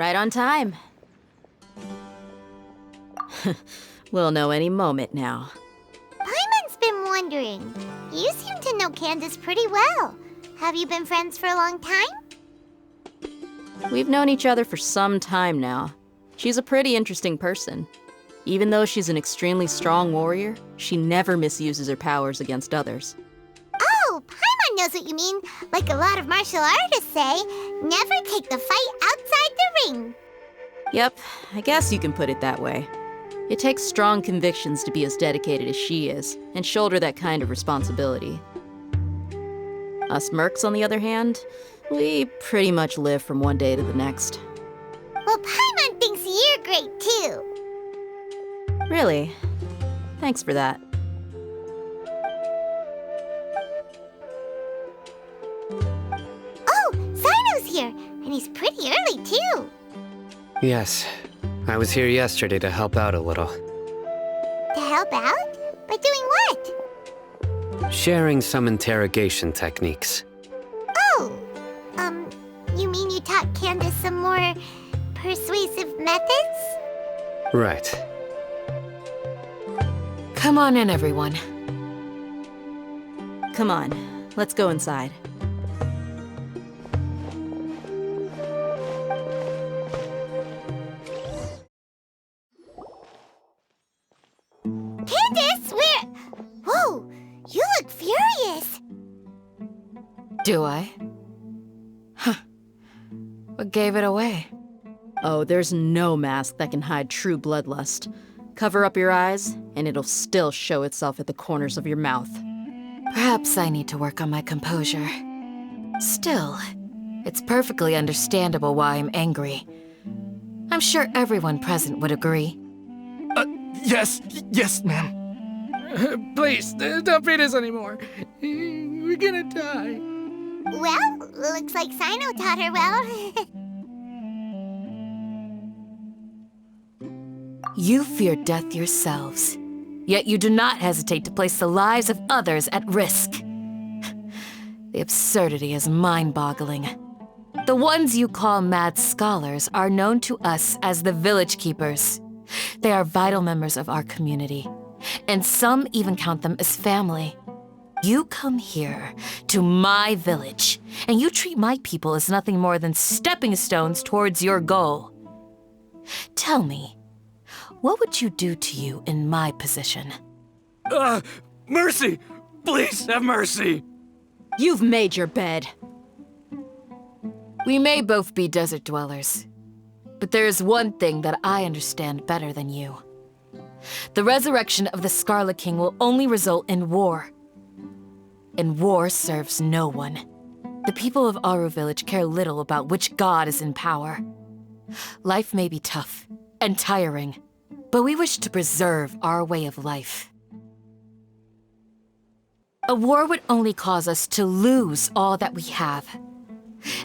Right on time. We'll know any moment now. Paimon's been wondering. You seem to know Candace pretty well. Have you been friends for a long time? We've known each other for some time now. She's a pretty interesting person. Even though she's an extremely strong warrior, she never misuses her powers against others. Oh, Paimon knows what you mean. Like a lot of martial artists say, never take the fight outside the ring. Yep, I guess you can put it that way. It takes strong convictions to be as dedicated as she is, and shoulder that kind of responsibility. Us mercs, on the other hand, we pretty much live from one day to the next. Well, Paimon thinks you're great too. Really? Thanks for that. Oh, Sino's here, and he's pretty early too. Yes, I was here yesterday to help out a little. To help out? By doing what? Sharing some interrogation techniques. Oh, you mean you taught Candace some more persuasive methods? Right. Come on in, everyone. Come on, let's go inside. Candace, where? Whoa, you look furious. Do I? Huh. What gave it away? Oh, there's no mask that can hide true bloodlust. Cover up your eyes, and it'll still show itself at the corners of your mouth. Perhaps I need to work on my composure. Still, it's perfectly understandable why I'm angry. I'm sure everyone present would agree. Yes, ma'am. Please, don't beat us anymore. We're gonna die. Well, looks like Sino taught her well. You fear death yourselves, yet you do not hesitate to place the lives of others at risk. The absurdity is mind-boggling. The ones you call mad scholars are known to us as the Village Keepers. They are vital members of our community, and some even count them as family. You come here, to my village, and you treat my people as nothing more than stepping stones towards your goal. Tell me, what would you do to you in my position? Mercy! Please have mercy! You've made your bed. We may both be desert dwellers, but there is one thing that I understand better than you. The resurrection of the Scarlet King will only result in war. And war serves no one. The people of Aru Village care little about which god is in power. Life may be tough and tiring, but we wish to preserve our way of life. A war would only cause us to lose all that we have.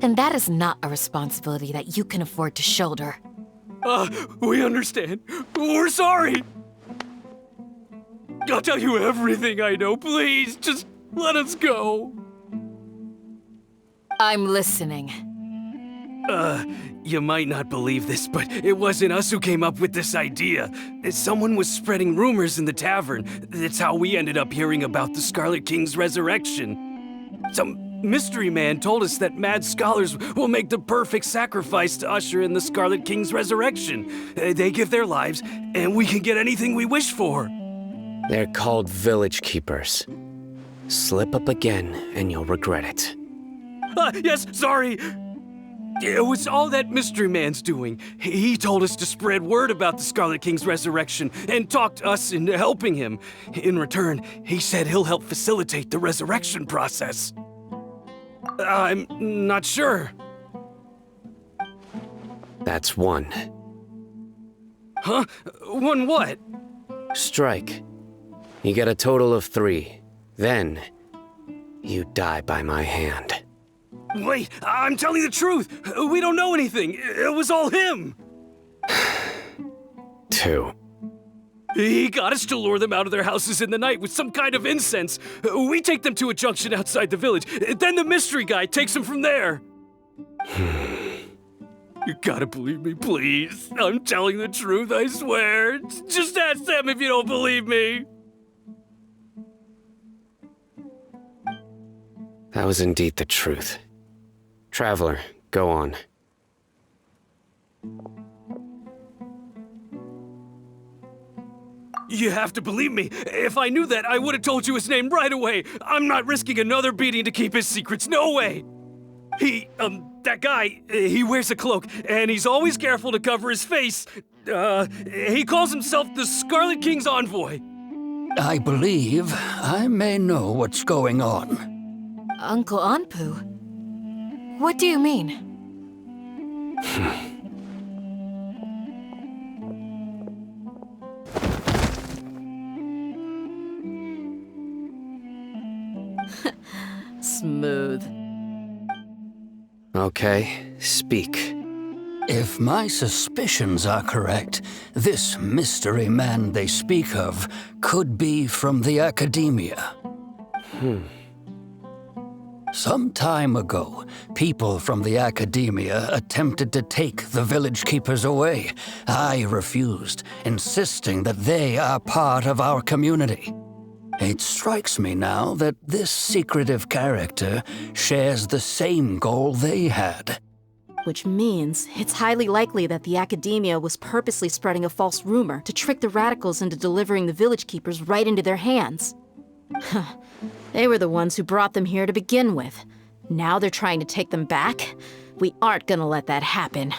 And that is not a responsibility that you can afford to shoulder. We understand. We're sorry. I'll tell you everything I know. Please, just let us go. I'm listening. You might not believe this, but it wasn't us who came up with this idea. Someone was spreading rumors in the tavern. That's how we ended up hearing about the Scarlet King's resurrection. Some mystery man told us that mad scholars will make the perfect sacrifice to usher in the Scarlet King's resurrection. They give their lives, and we can get anything we wish for. They're called Village Keepers. Slip up again, and you'll regret it. Yes, sorry. It was all that mystery man's doing. He told us to spread word about the Scarlet King's resurrection and talked us into helping him. In return, he said he'll help facilitate the resurrection process. I'm not sure. That's one. Huh? One what? Strike. You get a total of 3. Then, you die by my hand. Wait, I'm telling the truth. We don't know anything. It was all him. 2. He got us to lure them out of their houses in the night with some kind of incense. We take them to a junction outside the village. Then the mystery guy takes them from there. You gotta believe me, please. I'm telling the truth, I swear. Just ask them if you don't believe me. That was indeed the truth. Traveler, go on. You have to believe me. If I knew that, I would have told you his name right away. I'm not risking another beating to keep his secrets. No way. That guy, he wears a cloak, and he's always careful to cover his face. He calls himself the Scarlet King's envoy. I believe I may know what's going on. Uncle Anpu? What do you mean? Smooth. Okay, speak. If my suspicions are correct, this mystery man they speak of could be from the Academia. Some time ago, people from the Academia attempted to take the village keepers away. I refused, insisting that they are part of our community. It strikes me now that this secretive character shares the same goal they had. Which means it's highly likely that the Academia was purposely spreading a false rumor to trick the radicals into delivering the village keepers right into their hands. They were the ones who brought them here to begin with. Now they're trying to take them back? We aren't gonna let that happen.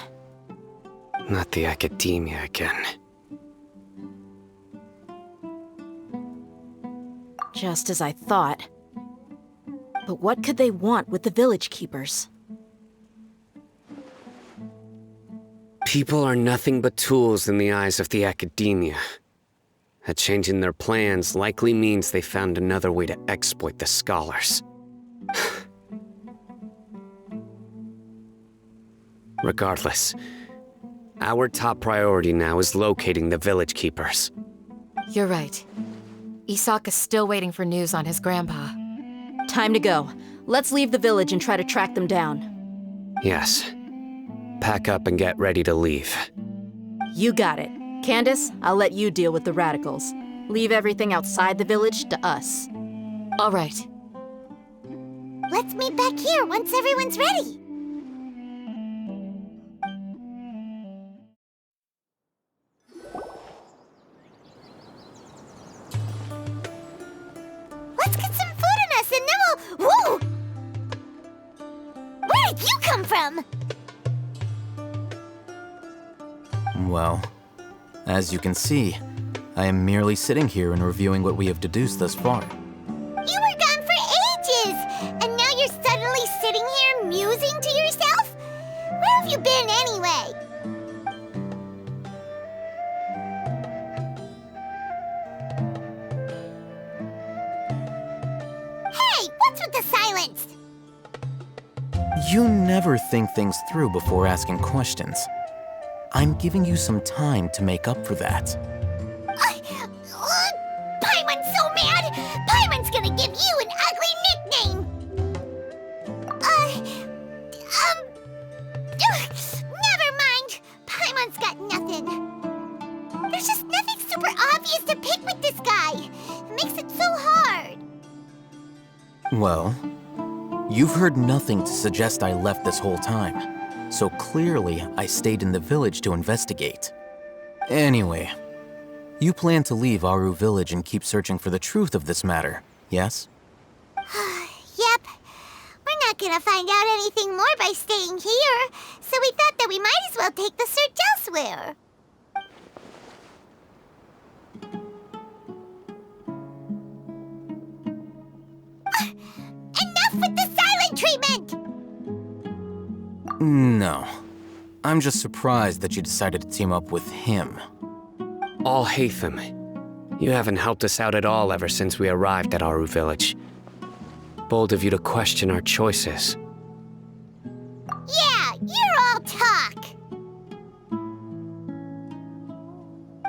Not the Academia again. Just as I thought. But what could they want with the village keepers? People are nothing but tools in the eyes of the Academia. A change in their plans likely means they found another way to exploit the scholars. Regardless, our top priority now is locating the village keepers. You're right. Isak is still waiting for news on his grandpa. Time to go. Let's leave the village and try to track them down. Yes. Pack up and get ready to leave. You got it. Candace, I'll let you deal with the radicals. Leave everything outside the village to us. All right. Let's meet back here once everyone's ready. Let's get some food in us and then we'll... Whoa! Where did you come from? Well, as you can see, I am merely sitting here and reviewing what we have deduced thus far. You were gone for ages! And now you're suddenly sitting here musing to yourself? Where have you been anyway? Hey, what's with the silence? You never think things through before asking questions. I'm giving you some time to make up for that. Paimon's so mad! Paimon's gonna give you an ugly nickname! Never mind. Paimon's got nothing. There's just nothing super obvious to pick with this guy. It makes it so hard. Well, you've heard nothing to suggest I left this whole time. So clearly, I stayed in the village to investigate. Anyway, you plan to leave Aru village and keep searching for the truth of this matter, yes? Yep. We're not gonna find out anything more by staying here, so we thought that we might as well take the search elsewhere. Enough with the silent treatment! No. I'm just surprised that you decided to team up with him. All Hatham, you haven't helped us out at all ever since we arrived at Aru village. Bold of you to question our choices. Yeah, you're all talk!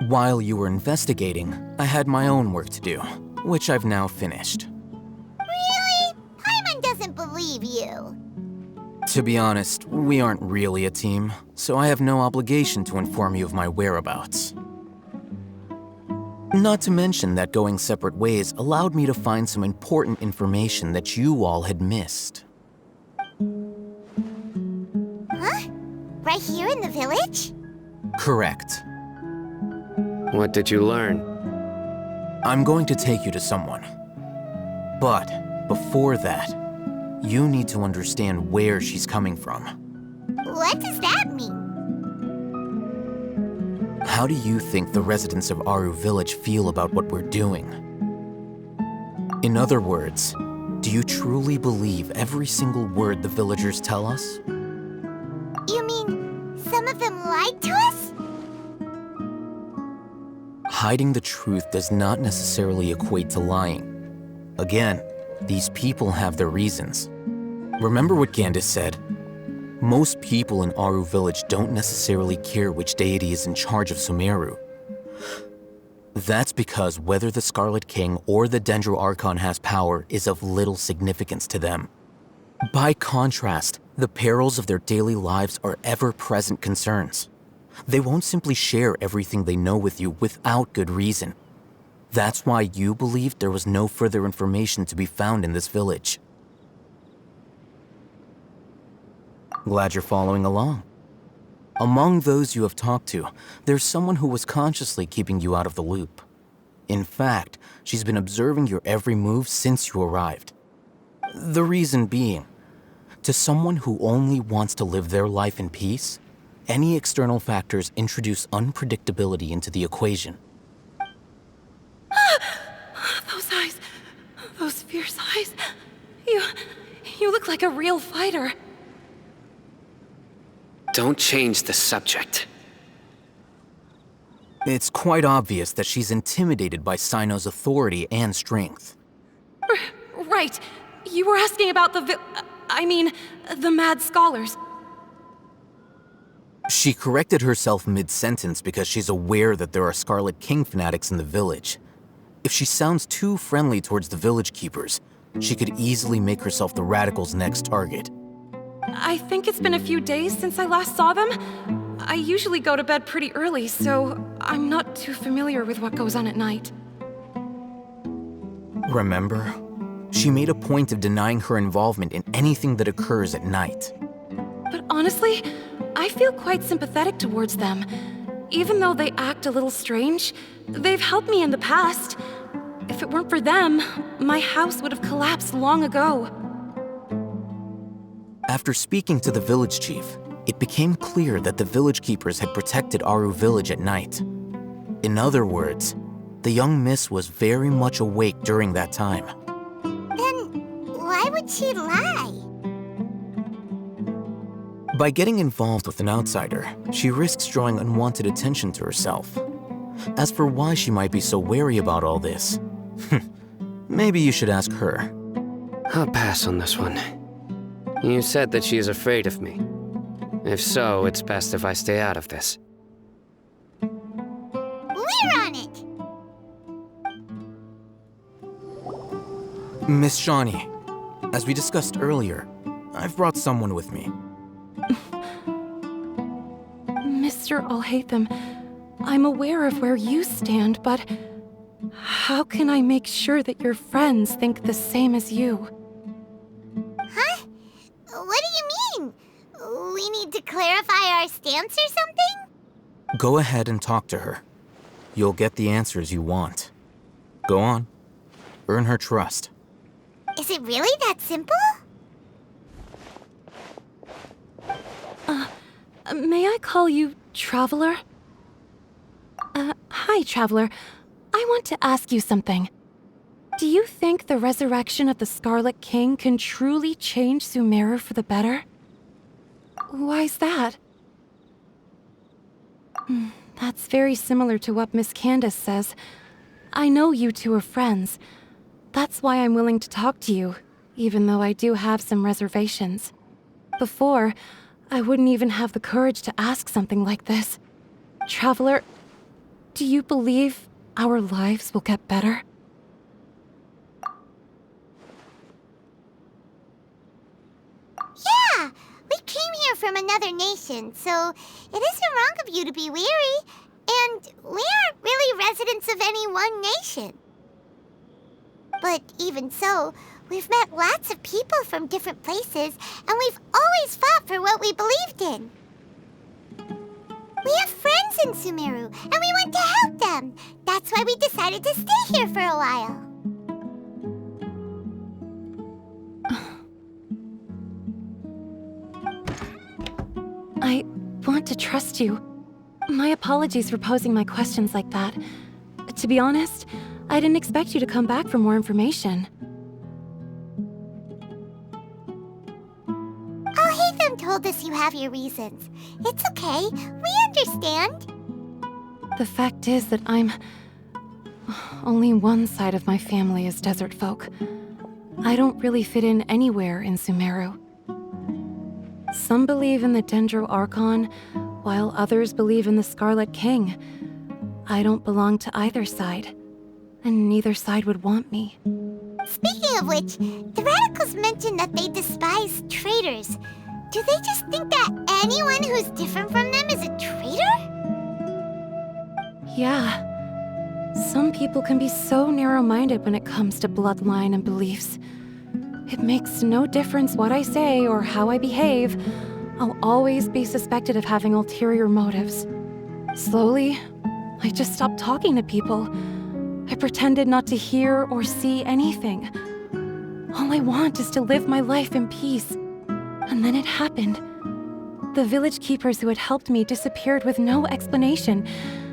While you were investigating, I had my own work to do, which I've now finished. Really? Paimon doesn't believe you. To be honest, we aren't really a team, so I have no obligation to inform you of my whereabouts. Not to mention that going separate ways allowed me to find some important information that you all had missed. Huh? Right here in the village? Correct. What did you learn? I'm going to take you to someone. But before that, you need to understand where she's coming from. What does that mean? How do you think the residents of Aru Village feel about what we're doing? In other words, do you truly believe every single word the villagers tell us? You mean some of them lied to us? Hiding the truth does not necessarily equate to lying. Again, these people have their reasons. Remember what Gandis said? Most people in Aru Village don't necessarily care which deity is in charge of Sumeru. That's because whether the Scarlet King or the Dendro Archon has power is of little significance to them. By contrast, the perils of their daily lives are ever-present concerns. They won't simply share everything they know with you without good reason. That's why you believed there was no further information to be found in this village. Glad you're following along. Among those you have talked to, there's someone who was consciously keeping you out of the loop. In fact, she's been observing your every move since you arrived. The reason being, to someone who only wants to live their life in peace, any external factors introduce unpredictability into the equation. Those eyes. Those fierce eyes. You look like a real fighter. Don't change the subject. It's quite obvious that she's intimidated by Sino's authority and strength. Right. You were asking about the mad scholars. She corrected herself mid-sentence because she's aware that there are Scarlet King fanatics in the village. If she sounds too friendly towards the village keepers, she could easily make herself the radicals' next target. I think it's been a few days since I last saw them. I usually go to bed pretty early, so I'm not too familiar with what goes on at night. Remember? She made a point of denying her involvement in anything that occurs at night. But honestly, I feel quite sympathetic towards them. Even though they act a little strange, they've helped me in the past. If it weren't for them, my house would have collapsed long ago. After speaking to the village chief, it became clear that the village keepers had protected Aru Village at night. In other words, the young miss was very much awake during that time. Then why would she lie? By getting involved with an outsider, she risks drawing unwanted attention to herself. As for why she might be so wary about all this, maybe you should ask her. I'll pass on this one. You said that she is afraid of me. If so, it's best if I stay out of this. We're on it! Miss Shawnee, as we discussed earlier, I've brought someone with me. Mr. Alhaitham, I'm aware of where you stand, but how can I make sure that your friends think the same as you? Huh? What do you mean? We need to clarify our stance or something? Go ahead and talk to her. You'll get the answers you want. Go on. Earn her trust. Is it really that simple? May I call you Traveler? Hi, Traveler. I want to ask you something. Do you think the resurrection of the Scarlet King can truly change Sumeru for the better? Why's that? That's very similar to what Miss Candace says. I know you two are friends. That's why I'm willing to talk to you, even though I do have some reservations. Before, I wouldn't even have the courage to ask something like this. Traveler, do you believe our lives will get better? Yeah! from another nation, so it isn't wrong of you to be weary. And we aren't really residents of any one nation. But even so, we've met lots of people from different places, and we've always fought for what we believed in. We have friends in Sumeru, and we want to help them. That's why we decided to stay here for a while. I want to trust you. My apologies for posing my questions like that. To be honest, I didn't expect you to come back for more information. Them told us you have your reasons. It's okay. We understand. The fact is that only one side of my family is desert folk. I don't really fit in anywhere in Sumeru. Some believe in the Dendro Archon, while others believe in the Scarlet King. I don't belong to either side, and neither side would want me. Speaking of which, the radicals mentioned that they despise traitors. Do they just think that anyone who's different from them is a traitor? Yeah. Some people can be so narrow-minded when it comes to bloodline and beliefs. It makes no difference what I say or how I behave. I'll always be suspected of having ulterior motives. Slowly, I just stopped talking to people. I pretended not to hear or see anything. All I want is to live my life in peace. And then it happened. The village keepers who had helped me disappeared with no explanation,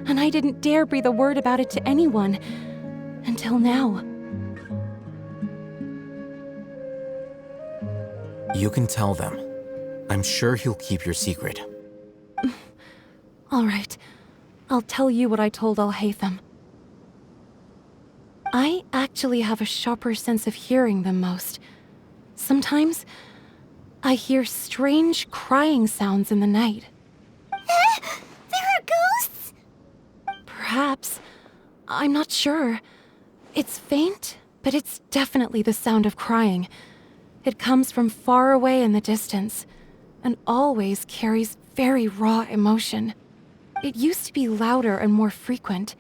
and I didn't dare breathe a word about it to anyone. Until now. You can tell them. I'm sure he'll keep your secret. All right. I'll tell you what I told Alhaitham. I actually have a sharper sense of hearing than most. Sometimes, I hear strange crying sounds in the night. There are ghosts? Perhaps. I'm not sure. It's faint, but it's definitely the sound of crying. It comes from far away in the distance, and always carries very raw emotion. It used to be louder and more frequent,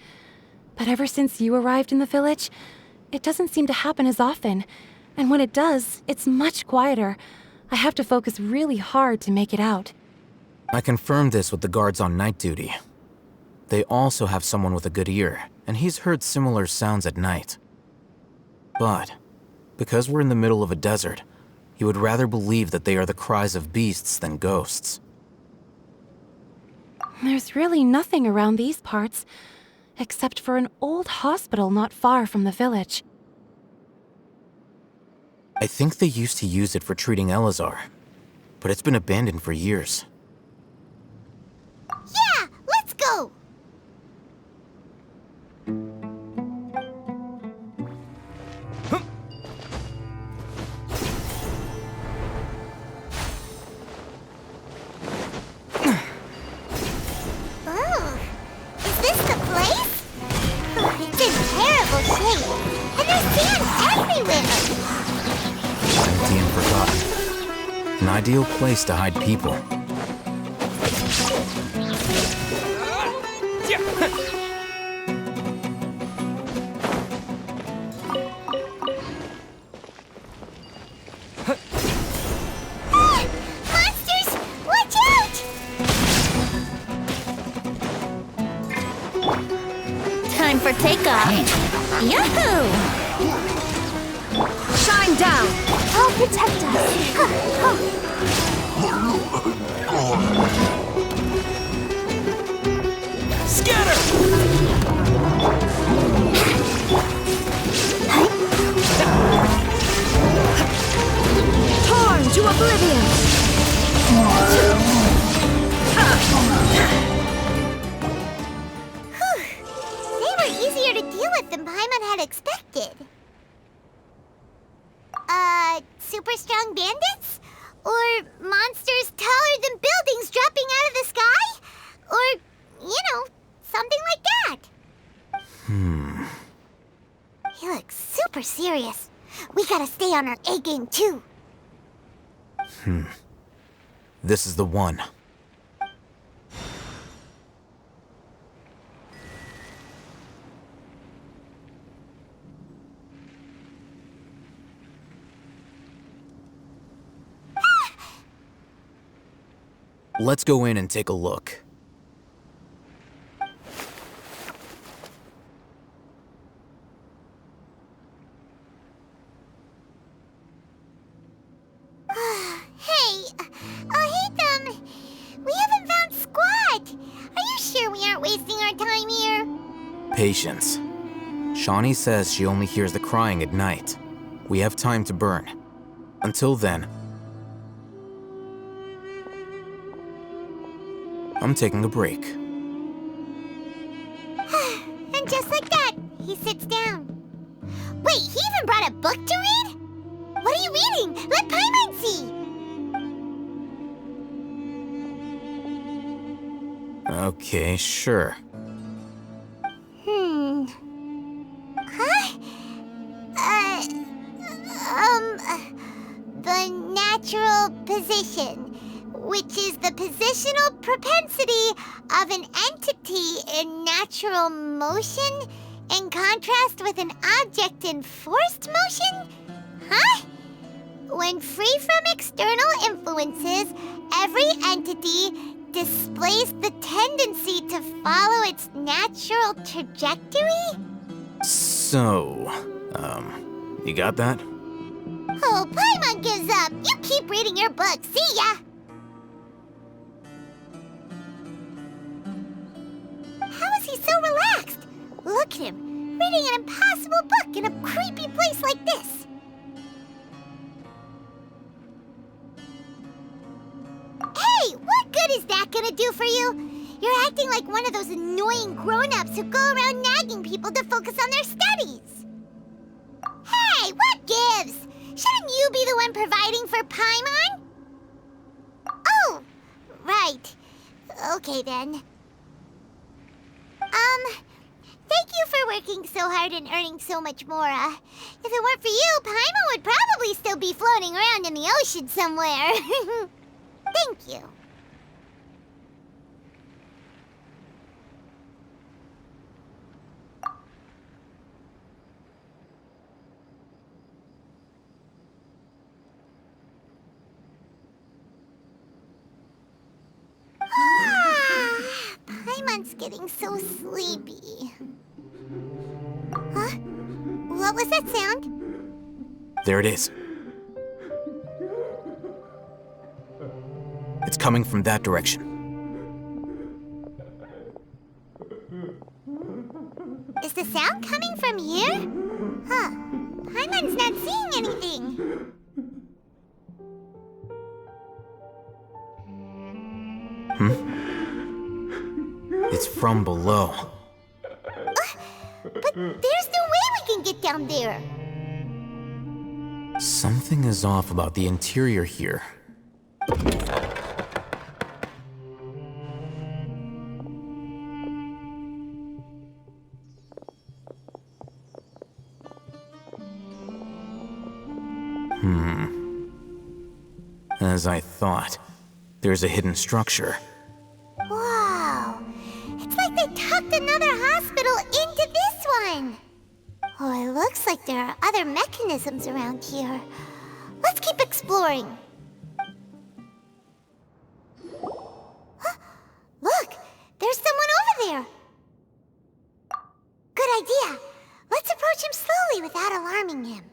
but ever since you arrived in the village, it doesn't seem to happen as often, and when it does, it's much quieter. I have to focus really hard to make it out. I confirmed this with the guards on night duty. They also have someone with a good ear, and he's heard similar sounds at night. But, because we're in the middle of a desert, he would rather believe that they are the cries of beasts than ghosts. There's really nothing around these parts, except for an old hospital not far from the village. I think they used to use it for treating Elazar, but it's been abandoned for years. Yeah, let's go! Oh, is this the place? It's in terrible shape, and there's sand everywhere! Empty and forgotten. An ideal place to hide people. Monsters! Watch out! Time for takeoff. Yahoo! Shine down! I'll protect us. Torn to oblivion! They were easier to deal with than Paimon had expected. Super strong bandits? Or monsters taller than buildings dropping out of the sky? Or, something like that. He looks super serious. We gotta stay on our A game too. This is the one. Let's go in and take a look. We haven't found Squad! Are you sure we aren't wasting our time here? Patience. Shawnee says she only hears the crying at night. We have time to burn. Until then, I'm taking a break. And just like that, he sits down. Wait, he even brought a book to read? What are you reading? Let Paimon see! Okay, sure. Huh? The natural position, which is the positional propensity of an entity in natural motion in contrast with an object in forced motion? Huh? When free from external influences, every entity displays the tendency to follow its natural trajectory? So, you got that? Oh, Paimon gives up. You keep reading your book. See ya! How is he so relaxed? Look at him, reading an impossible book in a creepy place like this. Hey, what good is that gonna do for you? You're acting like one of those annoying grown-ups who go around nagging people to focus on their studies. Hey, what gives? Shouldn't you be the one providing for Paimon? Oh, right. Okay then. Thank you for working so hard and earning so much more. If it weren't for you, Paimon would probably still be floating around in the ocean somewhere. Thank you. Paimon's getting so sleepy. Huh? What was that sound? There it is. It's coming from that direction. Is the sound coming from here? Huh. Paimon's not seeing anything. It's from below. But there's no way we can get down there. Something is off about the interior here. As I thought, there's a hidden structure. Wow. It's like they tucked another hospital into this one. Oh, it looks like there are other mechanisms around here. Let's keep exploring. Huh? Look, there's someone over there. Good idea. Let's approach him slowly without alarming him.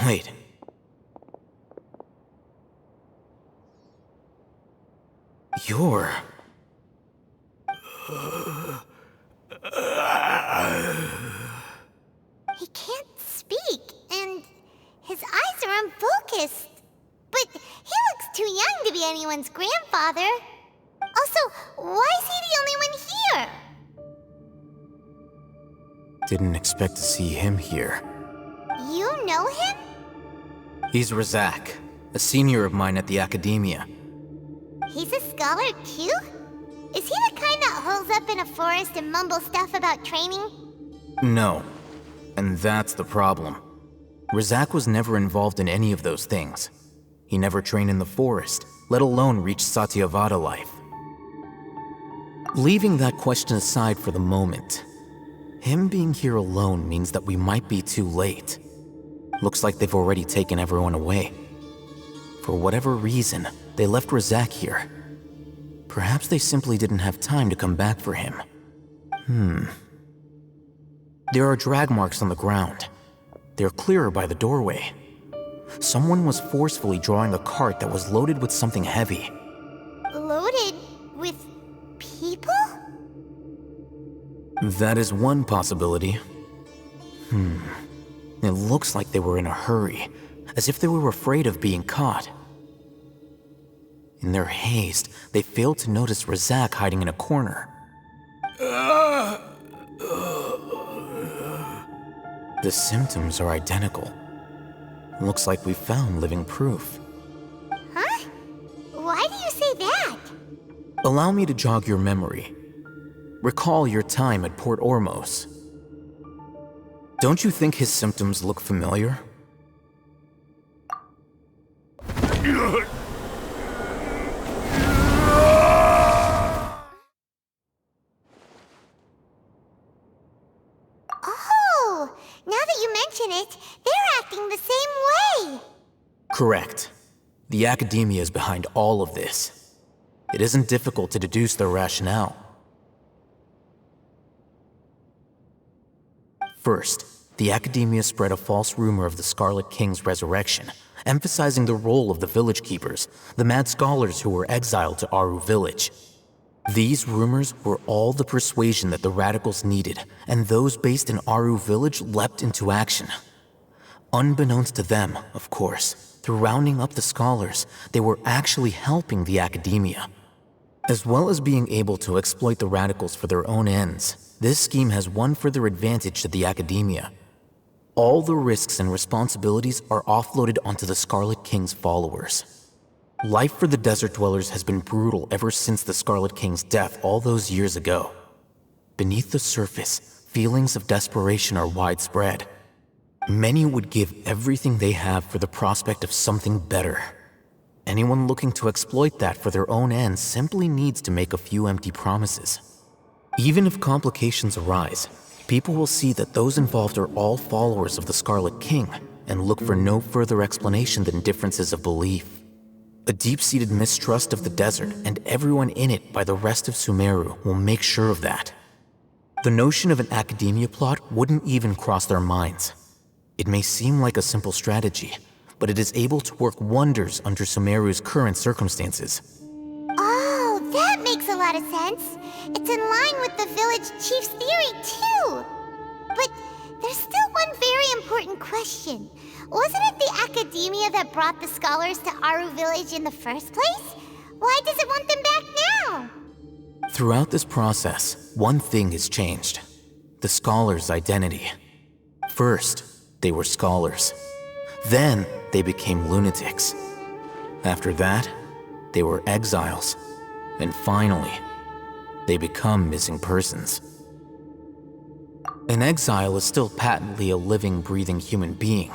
Wait. You're... He can't speak, and his eyes are unfocused. But he looks too young to be anyone's grandfather. Also, why is he the only one here? Didn't expect to see him here. You know him? He's Razak, a senior of mine at the academia. He's a scholar too? Is he the kind that holes up in a forest and mumbles stuff about training? No. And that's the problem. Razak was never involved in any of those things. He never trained in the forest, let alone reach Satyavada life. Leaving that question aside for the moment, him being here alone means that we might be too late. Looks like they've already taken everyone away. For whatever reason, they left Razak here. Perhaps they simply didn't have time to come back for him. There are drag marks on the ground. They're clearer by the doorway. Someone was forcefully drawing a cart that was loaded with something heavy. Loaded with people? That is one possibility. It looks like they were in a hurry, as if they were afraid of being caught. In their haste, they failed to notice Razak hiding in a corner. The symptoms are identical. Looks like we found living proof. Huh? Why do you say that? Allow me to jog your memory. Recall your time at Port Ormos. Don't you think his symptoms look familiar? Oh, now that you mention it, they're acting the same way. Correct. The Academia is behind all of this. It isn't difficult to deduce their rationale. First, the Academia spread a false rumor of the Scarlet King's resurrection, emphasizing the role of the village keepers, the mad scholars who were exiled to Aru village. These rumors were all the persuasion that the radicals needed, and those based in Aru village leapt into action. Unbeknownst to them, of course, through rounding up the scholars, they were actually helping the Academia. As well as being able to exploit the radicals for their own ends, this scheme has one further advantage to the Academia. All the risks and responsibilities are offloaded onto the Scarlet King's followers. Life for the desert dwellers has been brutal ever since the Scarlet King's death all those years ago. Beneath the surface, feelings of desperation are widespread. Many would give everything they have for the prospect of something better. Anyone looking to exploit that for their own ends simply needs to make a few empty promises. Even if complications arise, people will see that those involved are all followers of the Scarlet King and look for no further explanation than differences of belief. A deep-seated mistrust of the desert and everyone in it by the rest of Sumeru will make sure of that. The notion of an Academia plot wouldn't even cross their minds. It may seem like a simple strategy, but it is able to work wonders under Sumeru's current circumstances. Oh, that makes a lot of sense. It's in line with the village chief's theory, too. But there's still one very important question. Wasn't it the Academia that brought the scholars to Aru village in the first place? Why does it want them back now? Throughout this process, one thing has changed. The scholars' identity. First, they were scholars. Then, they became lunatics. After that, they were exiles. And finally, they become missing persons. An exile is still patently a living, breathing human being.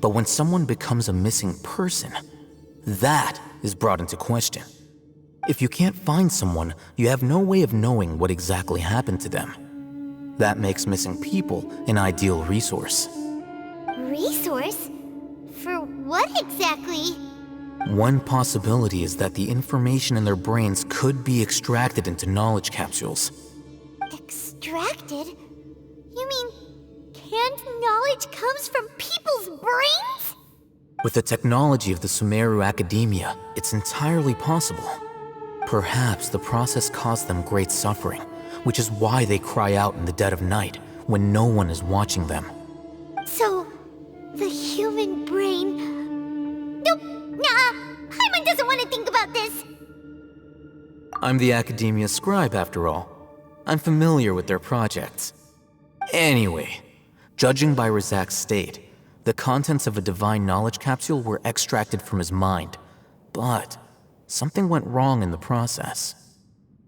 But when someone becomes a missing person, that is brought into question. If you can't find someone, you have no way of knowing what exactly happened to them. That makes missing people an ideal resource. Resource? For what exactly? One possibility is that the information in their brains could be extracted into knowledge capsules. Extracted? You mean canned knowledge comes from people's brains? With the technology of the Sumeru Academia, it's entirely possible. Perhaps the process caused them great suffering, which is why they cry out in the dead of night when no one is watching them. So, the human brain... Nope, nah, Paimon doesn't want to think about this. I'm the Academia scribe, after all. I'm familiar with their projects. Anyway, judging by Razak's state, the contents of a divine knowledge capsule were extracted from his mind, but something went wrong in the process.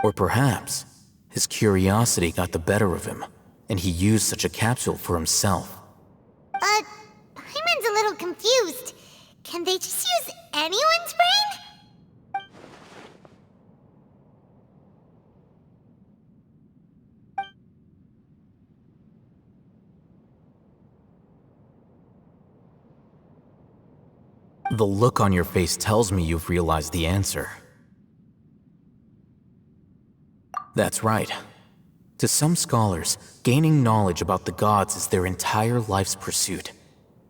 Or perhaps, his curiosity got the better of him, and he used such a capsule for himself. Paimon's a little confused. Can they just use anyone's brain? The look on your face tells me you've realized the answer. That's right. To some scholars, gaining knowledge about the gods is their entire life's pursuit.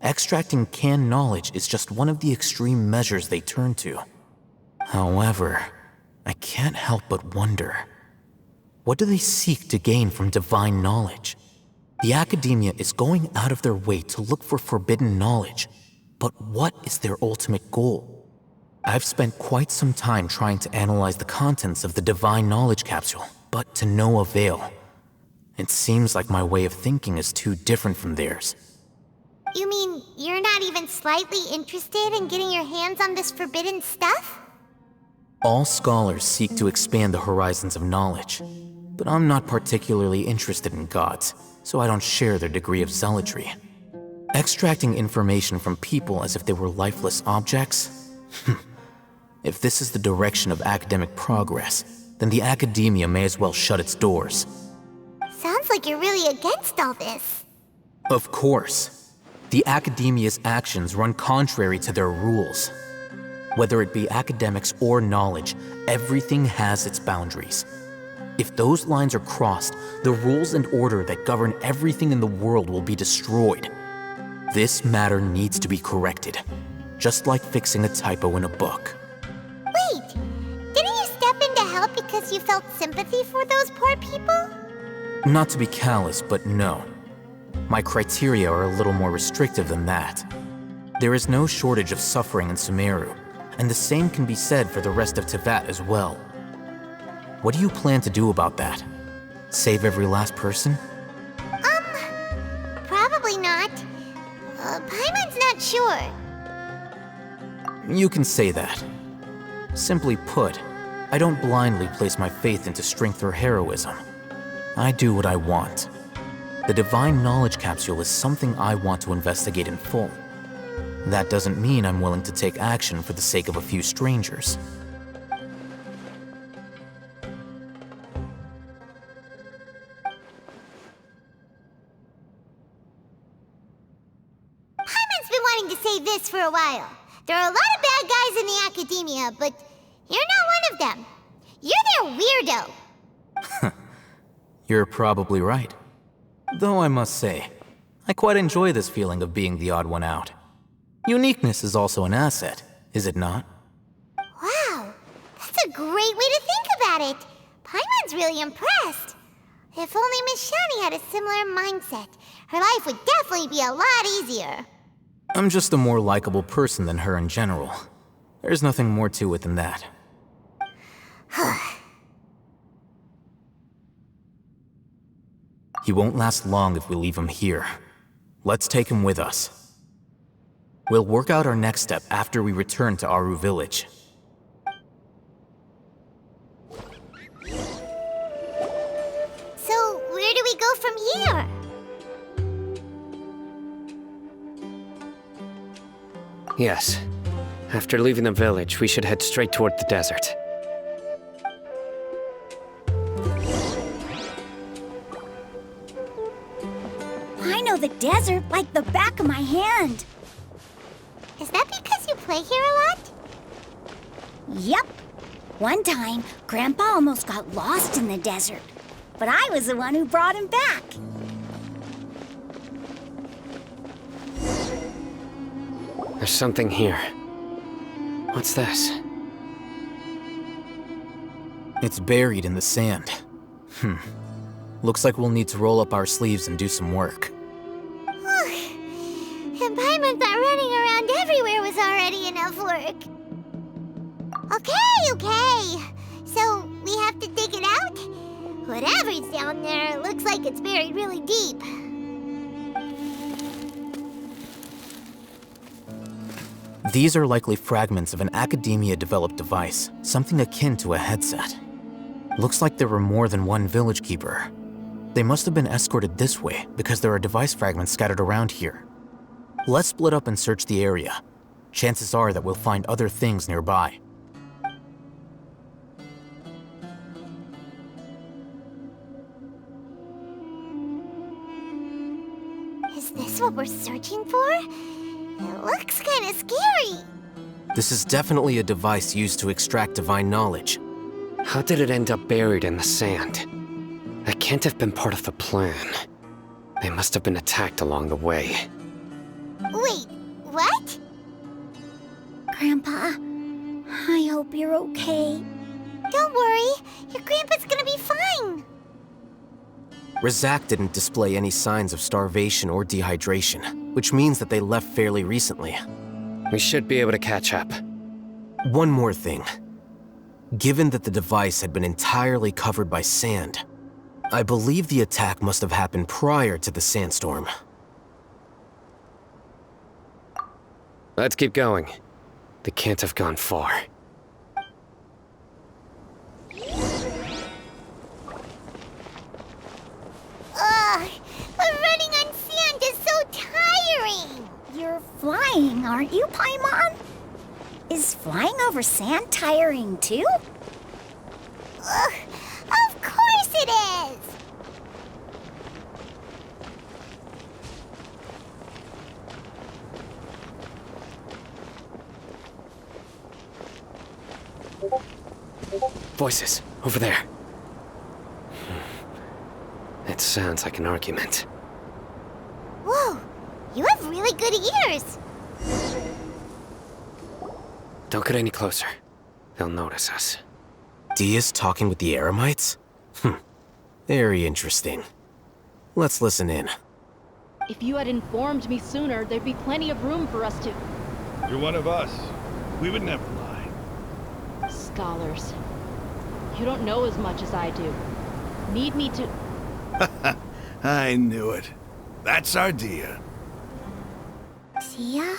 Extracting canned knowledge is just one of the extreme measures they turn to. However, I can't help but wonder, what do they seek to gain from divine knowledge? The academia is going out of their way to look for forbidden knowledge, but what is their ultimate goal? I've spent quite some time trying to analyze the contents of the divine knowledge capsule, but to no avail. It seems like my way of thinking is too different from theirs. You mean you're not even slightly interested in getting your hands on this forbidden stuff? All scholars seek to expand the horizons of knowledge, but I'm not particularly interested in gods, so I don't share their degree of zealotry. Extracting information from people as if they were lifeless objects? If this is the direction of academic progress, then the academia may as well shut its doors. Sounds like you're really against all this. Of course. The academia's actions run contrary to their rules. Whether it be academics or knowledge, everything has its boundaries. If those lines are crossed, the rules and order that govern everything in the world will be destroyed. This matter needs to be corrected, just like fixing a typo in a book. Wait, didn't you step in to help because you felt sympathy for those poor people? Not to be callous, but no. My criteria are a little more restrictive than that. There is no shortage of suffering in Sumeru, and the same can be said for the rest of Teyvat as well. What do you plan to do about that? Save every last person? Probably not. Paimon's not sure. You can say that. Simply put, I don't blindly place my faith into strength or heroism. I do what I want. The divine knowledge capsule is something I want to investigate in full. That doesn't mean I'm willing to take action for the sake of a few strangers. Paimon's been wanting to say this for a while. There are a lot of bad guys in the academia, but you're not one of them. You're their weirdo. You're probably right. Though I must say, I quite enjoy this feeling of being the odd one out. Uniqueness is also an asset, is it not? Wow, that's a great way to think about it. Paimon's really impressed. If only Miss Shani had a similar mindset, her life would definitely be a lot easier. I'm just a more likable person than her in general. There's nothing more to it than that. He won't last long if we leave him here. Let's take him with us. We'll work out our next step after we return to Aru village. So, where do we go from here? Yes. After leaving the village, we should head straight toward the desert. I know the desert like the back of my hand. Is that because you play here a lot? Yep. One time, Grandpa almost got lost in the desert, but I was the one who brought him back. There's something here. What's this? It's buried in the sand. Looks like we'll need to roll up our sleeves and do some work. And Paimon thought running around everywhere was already enough work. Okay. So, we have to dig it out? Whatever's down there looks like it's buried really deep. These are likely fragments of an academia-developed device, something akin to a headset. Looks like there were more than one village keeper. They must have been escorted this way because there are device fragments scattered around here. Let's split up and search the area. Chances are that we'll find other things nearby. Is this what we're searching for? It looks kind of scary. This is definitely a device used to extract divine knowledge. How did it end up buried in the sand? That can't have been part of the plan. They must have been attacked along the way. Wait, what? Grandpa, I hope you're okay. Don't worry, your grandpa's gonna be fine. Razak didn't display any signs of starvation or dehydration, which means that they left fairly recently. We should be able to catch up. One more thing. Given that the device had been entirely covered by sand, I believe the attack must have happened prior to the sandstorm. Let's keep going. They can't have gone far. Ugh, but running on sand is so tiring. You're flying, aren't you, Paimon? Is flying over sand tiring too? Ugh, of course it is. Voices, over there. It sounds like an argument. Whoa, you have really good ears. Don't get any closer. They'll notice us. Dia's talking with the Eremites? Very interesting. Let's listen in. If you had informed me sooner, there'd be plenty of room for us to... You're one of us. We would never lie. Scholars. You don't know as much as I do. Need me to... I knew it. That's our Dia. Dia?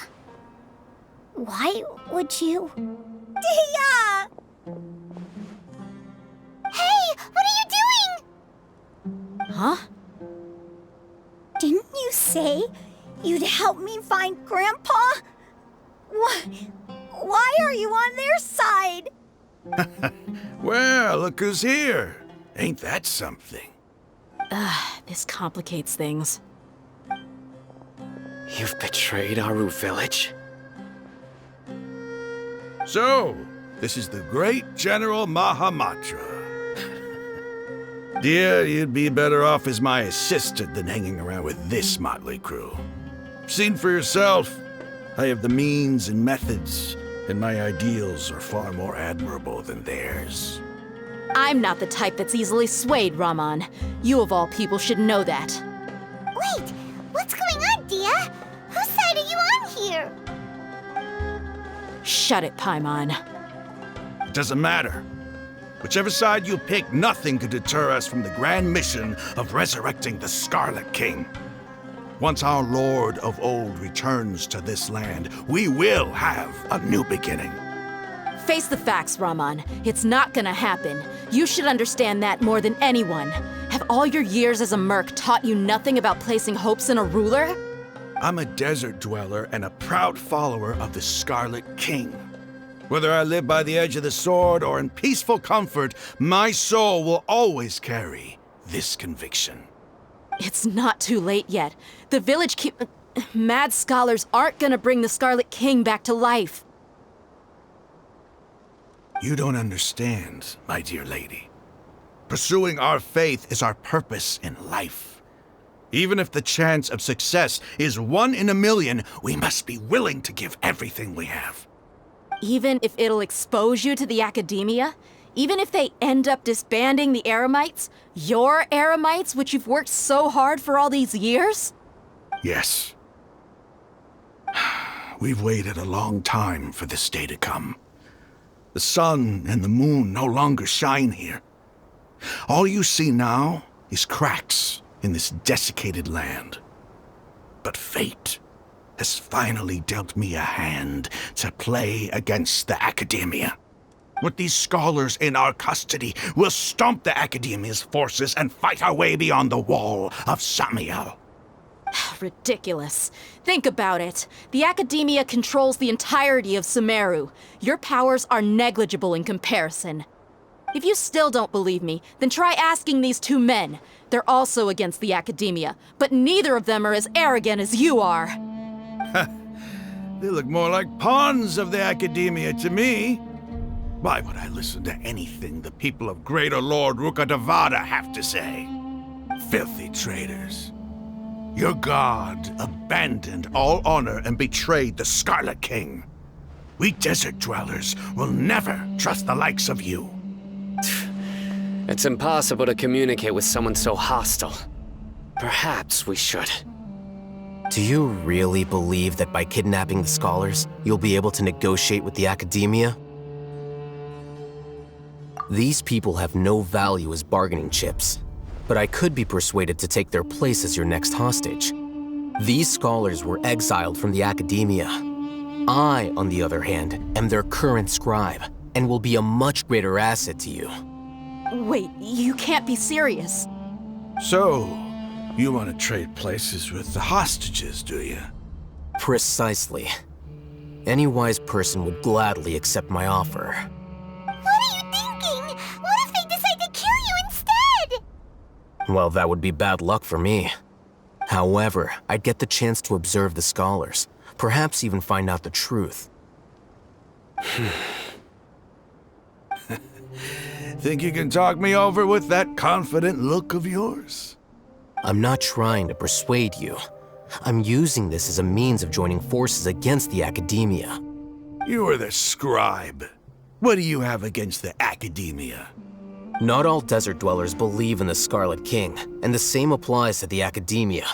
Why would you? Dia! Hey, what are you doing? Huh? Didn't you say you'd help me find Grandpa? Why are you on their side? Well, look who's here. Ain't that something? This complicates things. You've betrayed Aru village? So, this is the great General Mahamatra. Dear, you'd be better off as my assistant than hanging around with this motley crew. Seen for yourself, I have the means and methods, and my ideals are far more admirable than theirs. I'm not the type that's easily swayed, Raman. You of all people should know that. Wait, what's going on, Dia? Whose side are you on here? Shut it, Paimon. It doesn't matter. Whichever side you pick, nothing could deter us from the grand mission of resurrecting the Scarlet King. Once our Lord of Old returns to this land, we will have a new beginning. Face the facts, Raman. It's not gonna happen. You should understand that more than anyone. Have all your years as a merc taught you nothing about placing hopes in a ruler? I'm a desert dweller and a proud follower of the Scarlet King. Whether I live by the edge of the sword or in peaceful comfort, my soul will always carry this conviction. It's not too late yet. The village mad scholars aren't gonna bring the Scarlet King back to life. You don't understand, my dear lady. Pursuing our faith is our purpose in life. Even if the chance of success is 1 in a million, we must be willing to give everything we have. Even if it'll expose you to the academia? Even if they end up disbanding the Eremites? Your Eremites, which you've worked so hard for all these years? Yes. We've waited a long time for this day to come. The sun and the moon no longer shine here. All you see now is cracks in this desiccated land. But fate has finally dealt me a hand to play against the academia. With these scholars in our custody, we'll stomp the academia's forces and fight our way beyond the wall of Samiel. Ridiculous. Think about it. The Academia controls the entirety of Sumeru. Your powers are negligible in comparison. If you still don't believe me, then try asking these two men. They're also against the Academia, but neither of them are as arrogant as you are. They look more like pawns of the Academia to me. Why would I listen to anything the people of Greater Lord Rukkhadevata have to say? Filthy traitors. Your god abandoned all honor and betrayed the Scarlet King. We desert dwellers will never trust the likes of you. It's impossible to communicate with someone so hostile. Perhaps we should. Do you really believe that by kidnapping the scholars, you'll be able to negotiate with the Academia? These people have no value as bargaining chips, but I could be persuaded to take their place as your next hostage. These scholars were exiled from the Academia. I, on the other hand, am their current scribe, and will be a much greater asset to you. Wait, you can't be serious. So, you want to trade places with the hostages, do you? Precisely. Any wise person would gladly accept my offer. What are you thinking? What if they decide to kill you instead? Well, that would be bad luck for me. However, I'd get the chance to observe the scholars, perhaps even find out the truth. Think you can talk me over with that confident look of yours? I'm not trying to persuade you. I'm using this as a means of joining forces against the Academia. You are the scribe. What do you have against the Academia? Not all desert dwellers believe in the Scarlet King, and the same applies to the Academia.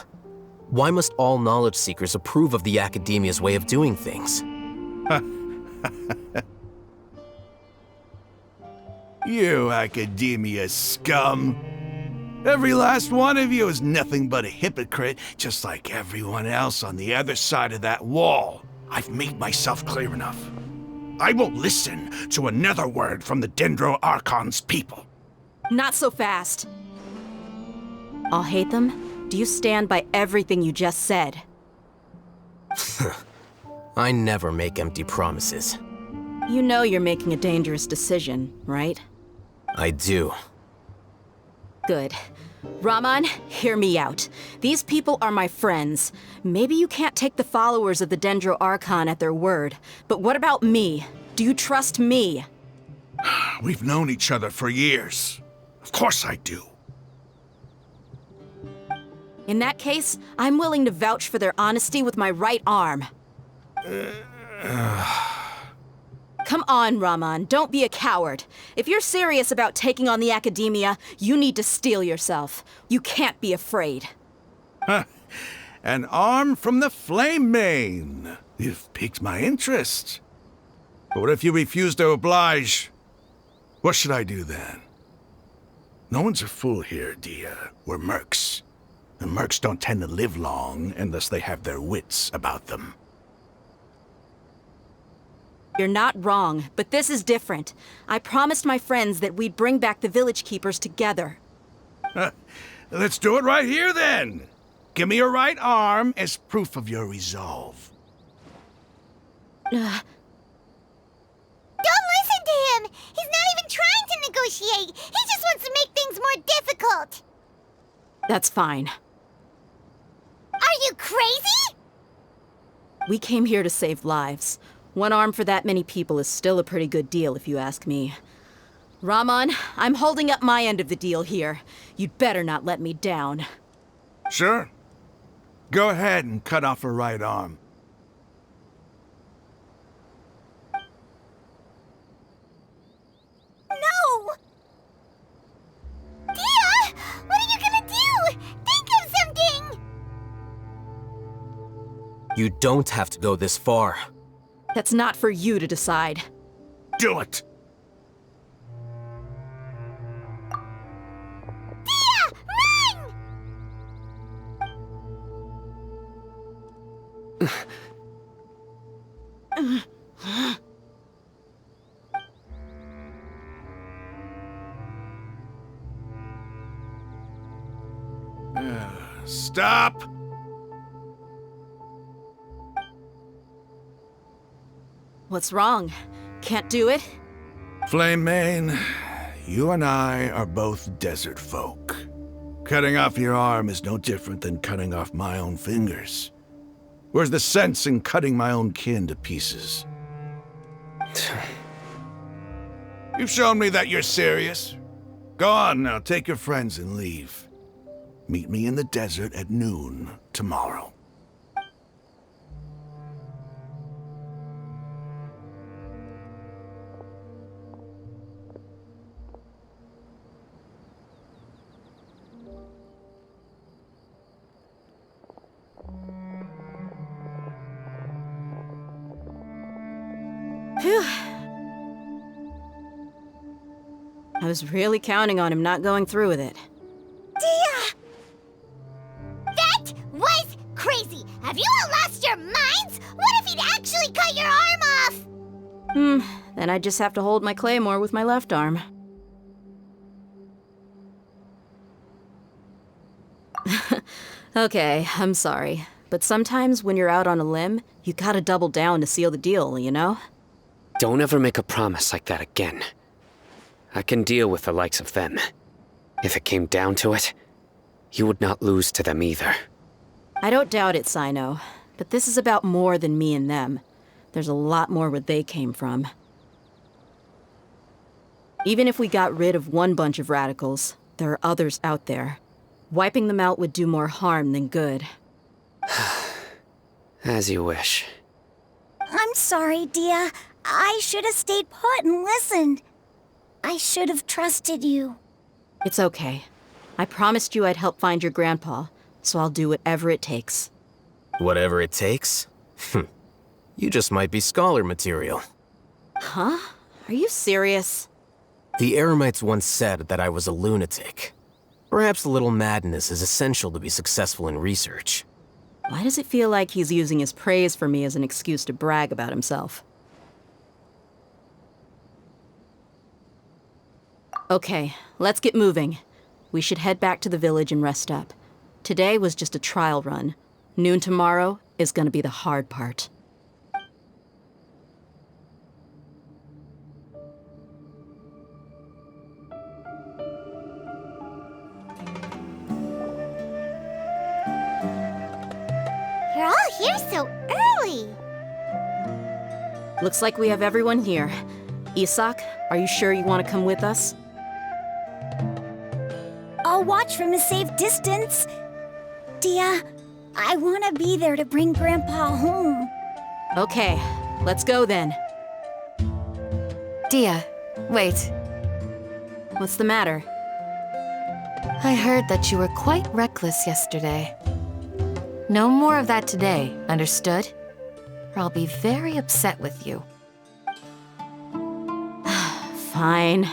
Why must all knowledge seekers approve of the Academia's way of doing things? You Academia scum. Every last one of you is nothing but a hypocrite, just like everyone else on the other side of that wall. I've made myself clear enough. I won't listen to another word from the Dendro Archon's people. Not so fast. I'll hate them. Do you stand by everything you just said? I never make empty promises. You know you're making a dangerous decision, right? I do. Good. Raman, hear me out. These people are my friends. Maybe you can't take the followers of the Dendro Archon at their word, but what about me? Do you trust me? We've known each other for years. Of course I do. In that case, I'm willing to vouch for their honesty with my right arm. Come on, Raman, don't be a coward. If you're serious about taking on the Academia, you need to steel yourself. You can't be afraid. An arm from the Flame Mane. You've piqued my interest. But what if you refuse to oblige? What should I do then? No one's a fool here, Dia. We're mercs. And mercs don't tend to live long unless they have their wits about them. You're not wrong, but this is different. I promised my friends that we'd bring back the village keepers together. Let's do it right here then. Give me your right arm as proof of your resolve. Don't listen to him! He's not even trying to negotiate! He just wants to make things more difficult! That's fine. Are you crazy? We came here to save lives. One arm for that many people is still a pretty good deal, if you ask me. Raman, I'm holding up my end of the deal here. You'd better not let me down. Sure. Go ahead and cut off her right arm. No! Dia! What are you gonna do? Think of something! You don't have to go this far. That's not for you to decide. Do it! Dia! Run! Stop! What's wrong? Can't do it? Flame Mane, you and I are both desert folk. Cutting off your arm is no different than cutting off my own fingers. Where's the sense in cutting my own kin to pieces? You've shown me that you're serious. Go on now, take your friends and leave. Meet me in the desert at noon tomorrow. Phew. I was really counting on him not going through with it. Dia! That was crazy! Have you all lost your minds? What if he'd actually cut your arm off? Then I just have to hold my claymore with my left arm. Okay, I'm sorry. But sometimes when you're out on a limb, you gotta double down to seal the deal, you know? Don't ever make a promise like that again. I can deal with the likes of them. If it came down to it, you would not lose to them either. I don't doubt it, Sino. But this is about more than me and them. There's a lot more where they came from. Even if we got rid of one bunch of radicals, there are others out there. Wiping them out would do more harm than good. As you wish. I'm sorry, Dia. I should have stayed put and listened. I should have trusted you. It's okay. I promised you I'd help find your grandpa, so I'll do whatever it takes. Whatever it takes? You just might be scholar material. Huh? Are you serious? The Eremites once said that I was a lunatic. Perhaps a little madness is essential to be successful in research. Why does it feel like he's using his praise for me as an excuse to brag about himself? Okay, let's get moving. We should head back to the village and rest up. Today was just a trial run. Noon tomorrow is gonna be the hard part. You're all here so early. Looks like we have everyone here. Isak, are you sure you want to come with us? I'll watch from a safe distance. Dia, I want to be there to bring Grandpa home. Okay, let's go then. Dia, wait. What's the matter? I heard that you were quite reckless yesterday. No more of that today, understood? Or I'll be very upset with you. Fine.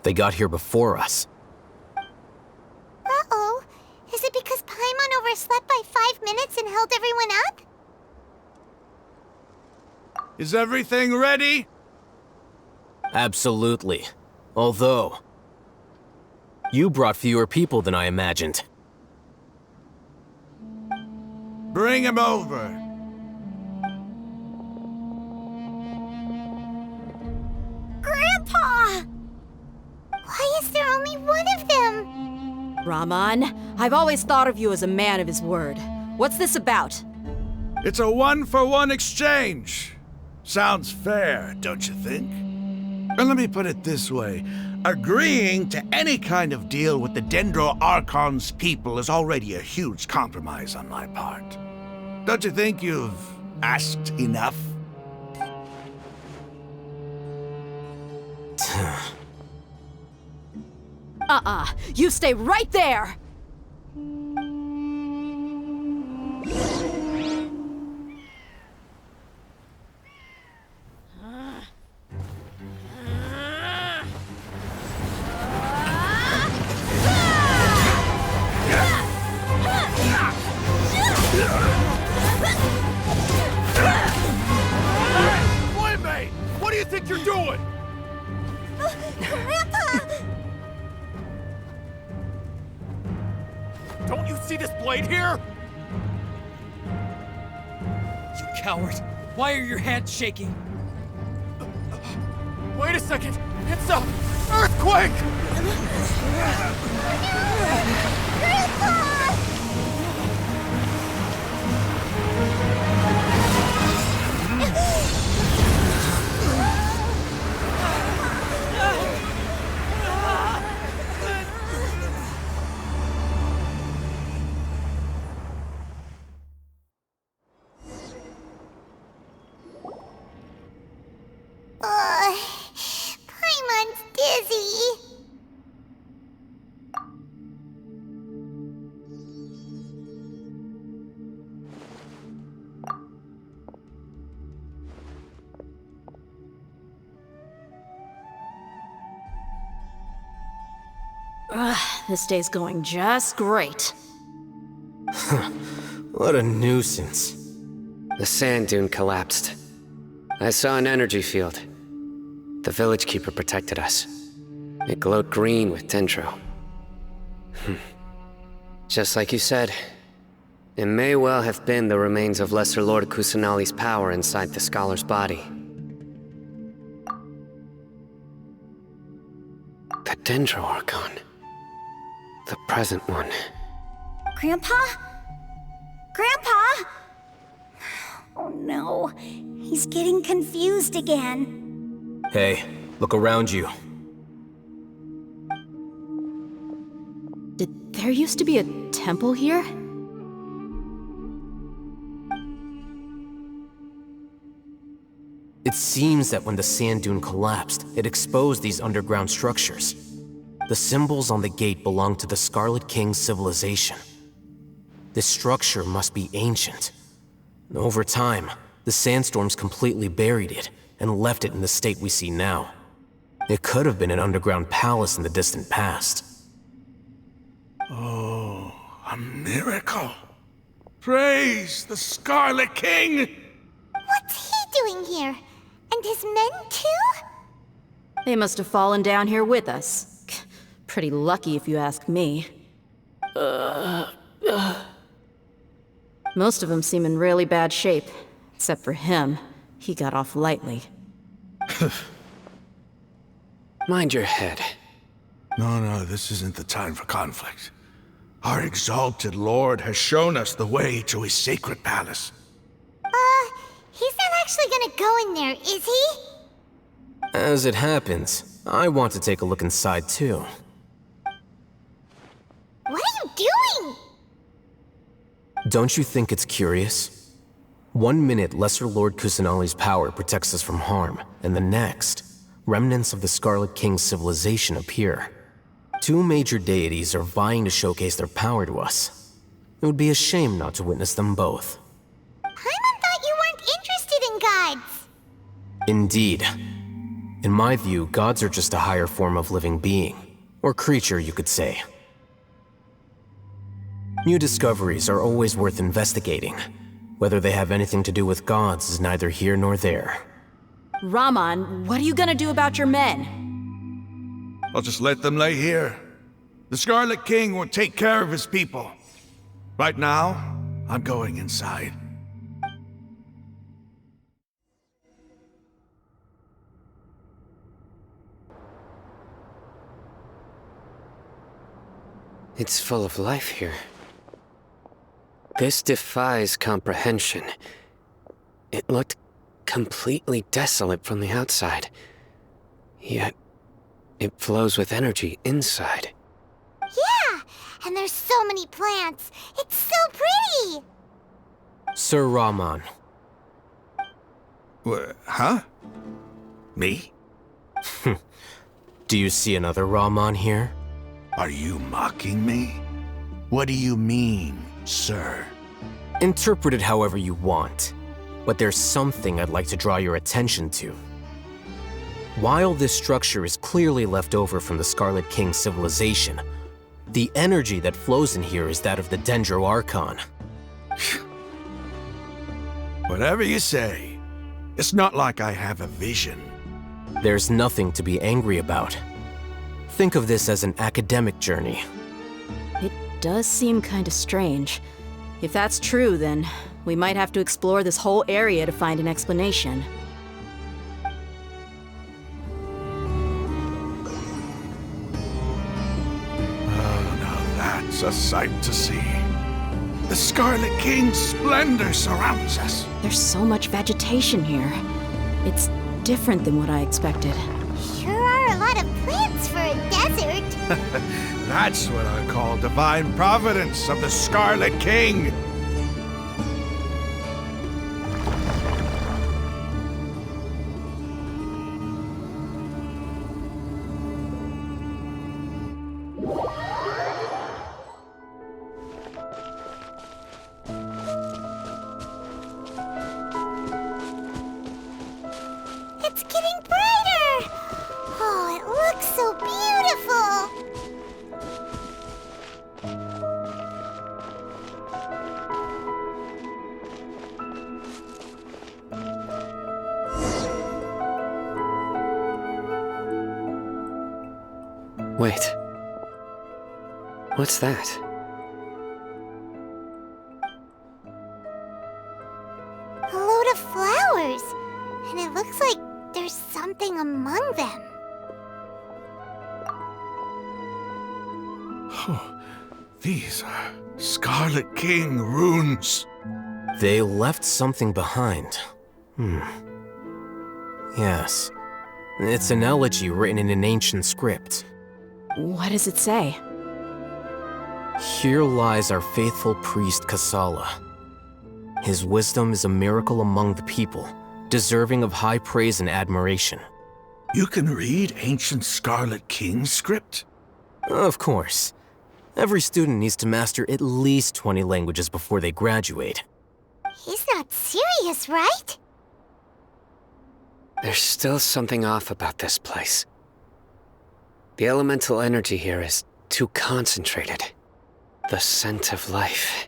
They got here before us. Uh-oh. Is it because Paimon overslept by 5 minutes and held everyone up? Is everything ready? Absolutely. Although, you brought fewer people than I imagined. Bring him over. Grandpa! Why is there only one of them? Rahman, I've always thought of you as a man of his word. What's this about? It's a one-for-one exchange. Sounds fair, don't you think? And let me put it this way. Agreeing to any kind of deal with the Dendro Archon's people is already a huge compromise on my part. Don't you think you've asked enough? You stay right there! Flame, what do you think you're doing? Grandpa! See this blade here? You coward! Why are your hands shaking? Wait a second! It's a earthquake! Paimon's dizzy. This day's going just great. What a nuisance. The sand dune collapsed. I saw an energy field. The village keeper protected us. It glowed green with dendro. Just like you said, it may well have been the remains of Lesser Lord Kusanali's power inside the scholar's body. The dendro Archon. The present one. Grandpa? Grandpa? Oh no, he's getting confused again. Hey, look around you. Did there used to be a temple here? It seems that when the sand dune collapsed, it exposed these underground structures. The symbols on the gate belong to the Scarlet King's civilization. This structure must be ancient. Over time, the sandstorms completely buried it and left it in the state we see now. It could have been an underground palace in the distant past. Oh, a miracle. Praise the Scarlet King! What's he doing here? And his men too? They must have fallen down here with us. Pretty lucky if you ask me. Most of them seem in really bad shape. Except for him. He got off lightly. Mind your head. No, this isn't the time for conflict. Our exalted lord has shown us the way to his sacred palace. He's not actually gonna go in there, is he? As it happens, I want to take a look inside too. What are you doing? Don't you think it's curious? 1 minute, Lesser Lord Kusanali's power protects us from harm, and the next, remnants of the Scarlet King's civilization appear. 2 major deities are vying to showcase their power to us. It would be a shame not to witness them both. Paimon thought you weren't interested in gods. Indeed. In my view, gods are just a higher form of living being, or creature, you could say. New discoveries are always worth investigating. Whether they have anything to do with gods is neither here nor there. Raman, what are you gonna do about your men? I'll just let them lay here. The Scarlet King will take care of his people. Right now, I'm going inside. It's full of life here. This defies comprehension. It looked completely desolate from the outside. Yet, it flows with energy inside. Yeah, and there's so many plants. It's so pretty. Sir Raman. Huh? Me? Do you see another Raman here? Are you mocking me? What do you mean, sir? Interpret it however you want, but there's something I'd like to draw your attention to. While this structure is clearly left over from the Scarlet King's civilization, the energy that flows in here is that of the Dendro Archon. Whatever you say. It's not like I have a vision. There's nothing to be angry about. Think of this as an academic journey. It does seem kinda strange. If that's true, then we might have to explore this whole area to find an explanation. Oh, now that's a sight to see. The Scarlet King's splendor surrounds us. There's so much vegetation here. It's different than what I expected. Sure are a lot of plants for a desert. That's what I call divine providence of the Scarlet King. It's getting brighter! Oh, it looks so beautiful! Wait. What's that? A load of flowers. And it looks like there's something among them. Oh, these are Scarlet King runes. They left something behind. Yes. It's an elegy written in an ancient script. What does it say? Here lies our faithful priest Kasala. His wisdom is a miracle among the people, deserving of high praise and admiration. You can read ancient Scarlet King script? Of course. Every student needs to master at least 20 languages before they graduate. He's not serious, right? There's still something off about this place. The elemental energy here is too concentrated. The scent of life.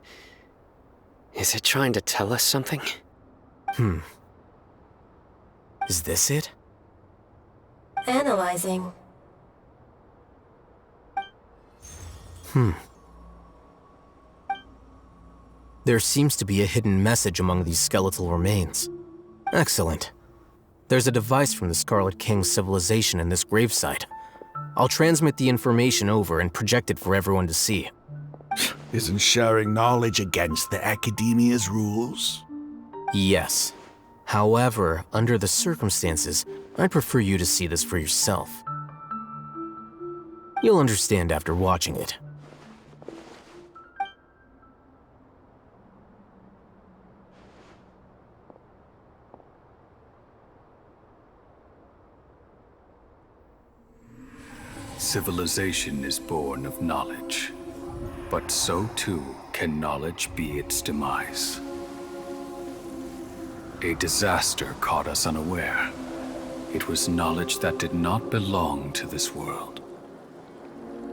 Is it trying to tell us something? Is this it? Analyzing. There seems to be a hidden message among these skeletal remains. Excellent. There's a device from the Scarlet King's civilization in this gravesite. I'll transmit the information over and project it for everyone to see. Isn't sharing knowledge against the Academia's rules? Yes. However, under the circumstances, I'd prefer you to see this for yourself. You'll understand after watching it. Civilization is born of knowledge, but so too can knowledge be its demise. A disaster caught us unaware. It was knowledge that did not belong to this world.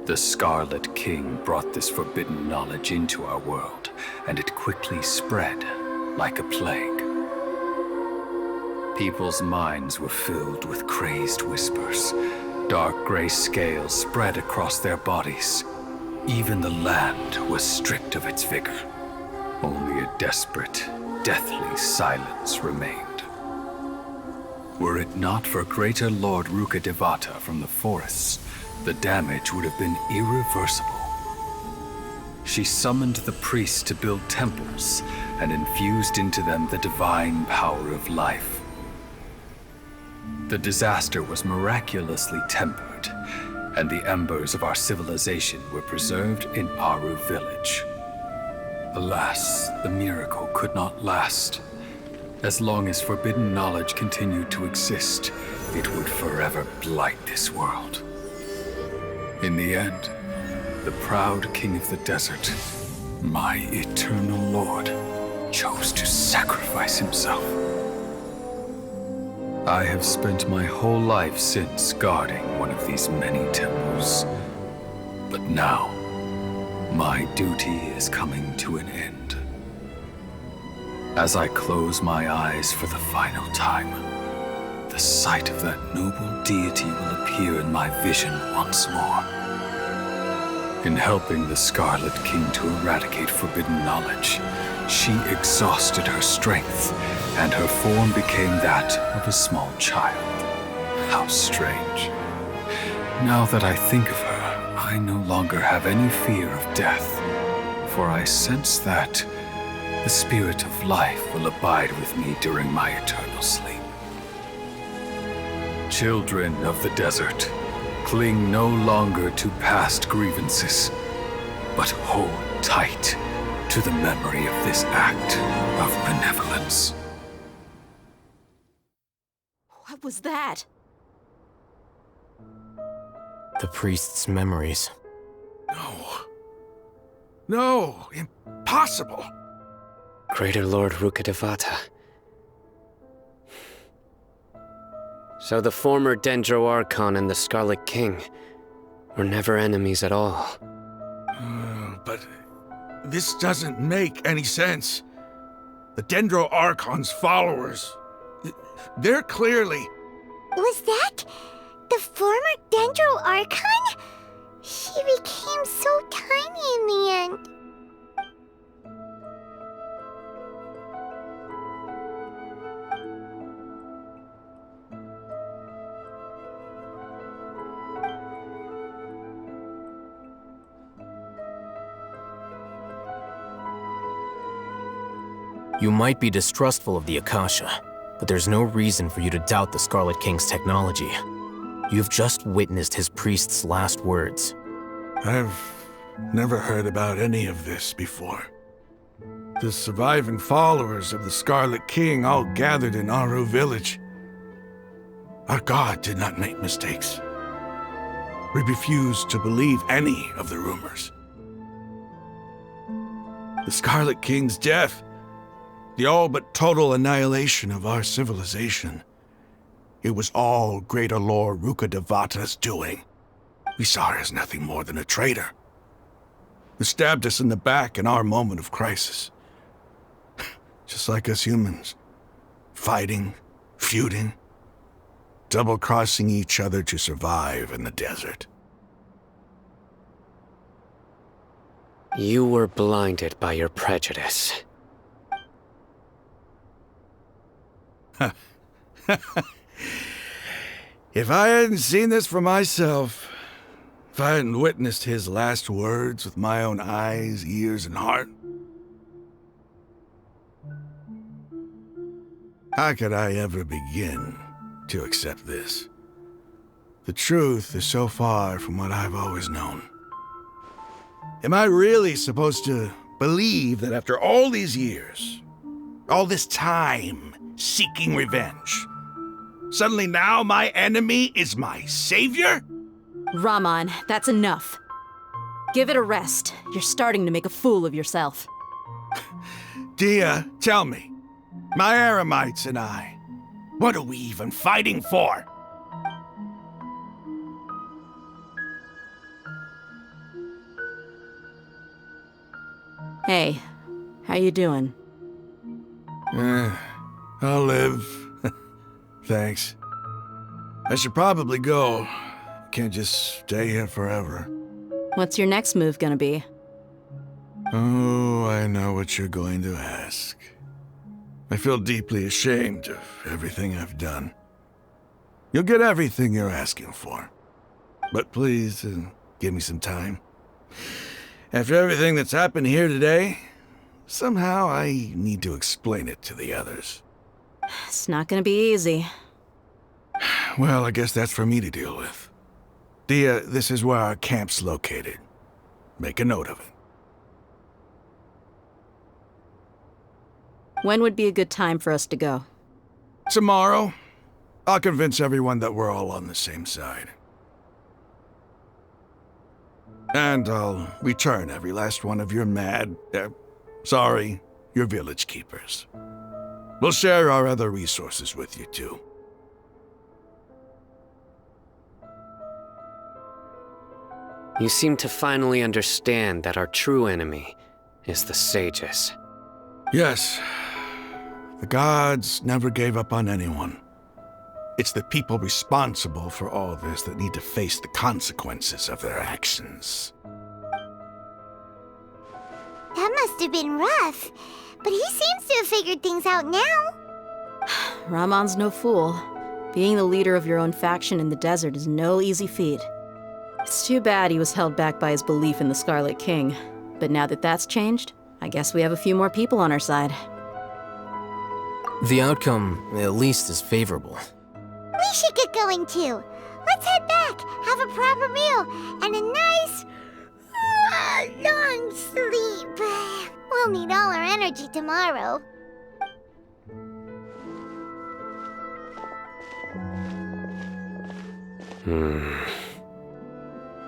The Scarlet King brought this forbidden knowledge into our world, and it quickly spread like a plague. People's minds were filled with crazed whispers. Dark gray scales spread across their bodies. Even the land was stripped of its vigor. Only a desperate, deathly silence remained. Were it not for greater Lord Rukkhadevata from the forests, the damage would have been irreversible. She summoned the priests to build temples and infused into them the divine power of life. The disaster was miraculously tempered, and the embers of our civilization were preserved in Aru village. Alas, the miracle could not last. As long as forbidden knowledge continued to exist, it would forever blight this world. In the end, the proud king of the desert, my eternal lord, chose to sacrifice himself. I have spent my whole life since guarding one of these many temples. But now, my duty is coming to an end. As I close my eyes for the final time, the sight of that noble deity will appear in my vision once more. In helping the Scarlet King to eradicate forbidden knowledge, she exhausted her strength, and her form became that of a small child. How strange. Now that I think of her, I no longer have any fear of death, for I sense that the spirit of life will abide with me during my eternal sleep. Children of the desert, cling no longer to past grievances, but hold tight to the memory of this act of benevolence. What was that? The priest's memories. No, impossible. Greater Lord Rukkhadevata. So the former Dendro Archon and the Scarlet King were never enemies at all. But this doesn't make any sense. The Dendro Archon's followers, they're clearly... Was that the former Dendro Archon? She became so tiny in the end. You might be distrustful of the Akasha, but there's no reason for you to doubt the Scarlet King's technology. You've just witnessed his priest's last words. I've never heard about any of this before. The surviving followers of the Scarlet King all gathered in Aru village. Our god did not make mistakes. We refuse to believe any of the rumors. The Scarlet King's death, the all but total annihilation of our civilization, it was all Greater Lord Rukkhadevata's doing. We saw her as nothing more than a traitor, who stabbed us in the back in our moment of crisis. Just like us humans, fighting, feuding, double-crossing each other to survive in the desert. You were blinded by your prejudice. If I hadn't seen this for myself, if I hadn't witnessed his last words with my own eyes, ears, and heart, how could I ever begin to accept this? The truth is so far from what I've always known. Am I really supposed to believe that after all these years, all this time seeking revenge, suddenly now my enemy is my savior? Raman, that's enough. Give it a rest. You're starting to make a fool of yourself. Dia, tell me, my Aramites and I, what are we even fighting for? Hey, how you doing? I'll live. Thanks. I should probably go. Can't just stay here forever. What's your next move gonna be? Oh, I know what you're going to ask. I feel deeply ashamed of everything I've done. You'll get everything you're asking for. But please, give me some time. After everything that's happened here today, somehow I need to explain it to the others. It's not gonna be easy. Well, I guess that's for me to deal with. Dia, this is where our camp's located. Make a note of it. When would be a good time for us to go? Tomorrow, I'll convince everyone that we're all on the same side. And I'll return every last one of your your village keepers. We'll share our other resources with you, too. You seem to finally understand that our true enemy is the sages. Yes. The gods never gave up on anyone. It's the people responsible for all this that need to face the consequences of their actions. That must have been rough. But he seems to have figured things out now. Ramon's no fool. Being the leader of your own faction in the desert is no easy feat. It's too bad he was held back by his belief in the Scarlet King. But now that that's changed, I guess we have a few more people on our side. The outcome, at least, is favorable. We should get going too. Let's head back, have a proper meal, and a nice, long sleep. We'll need all our energy tomorrow.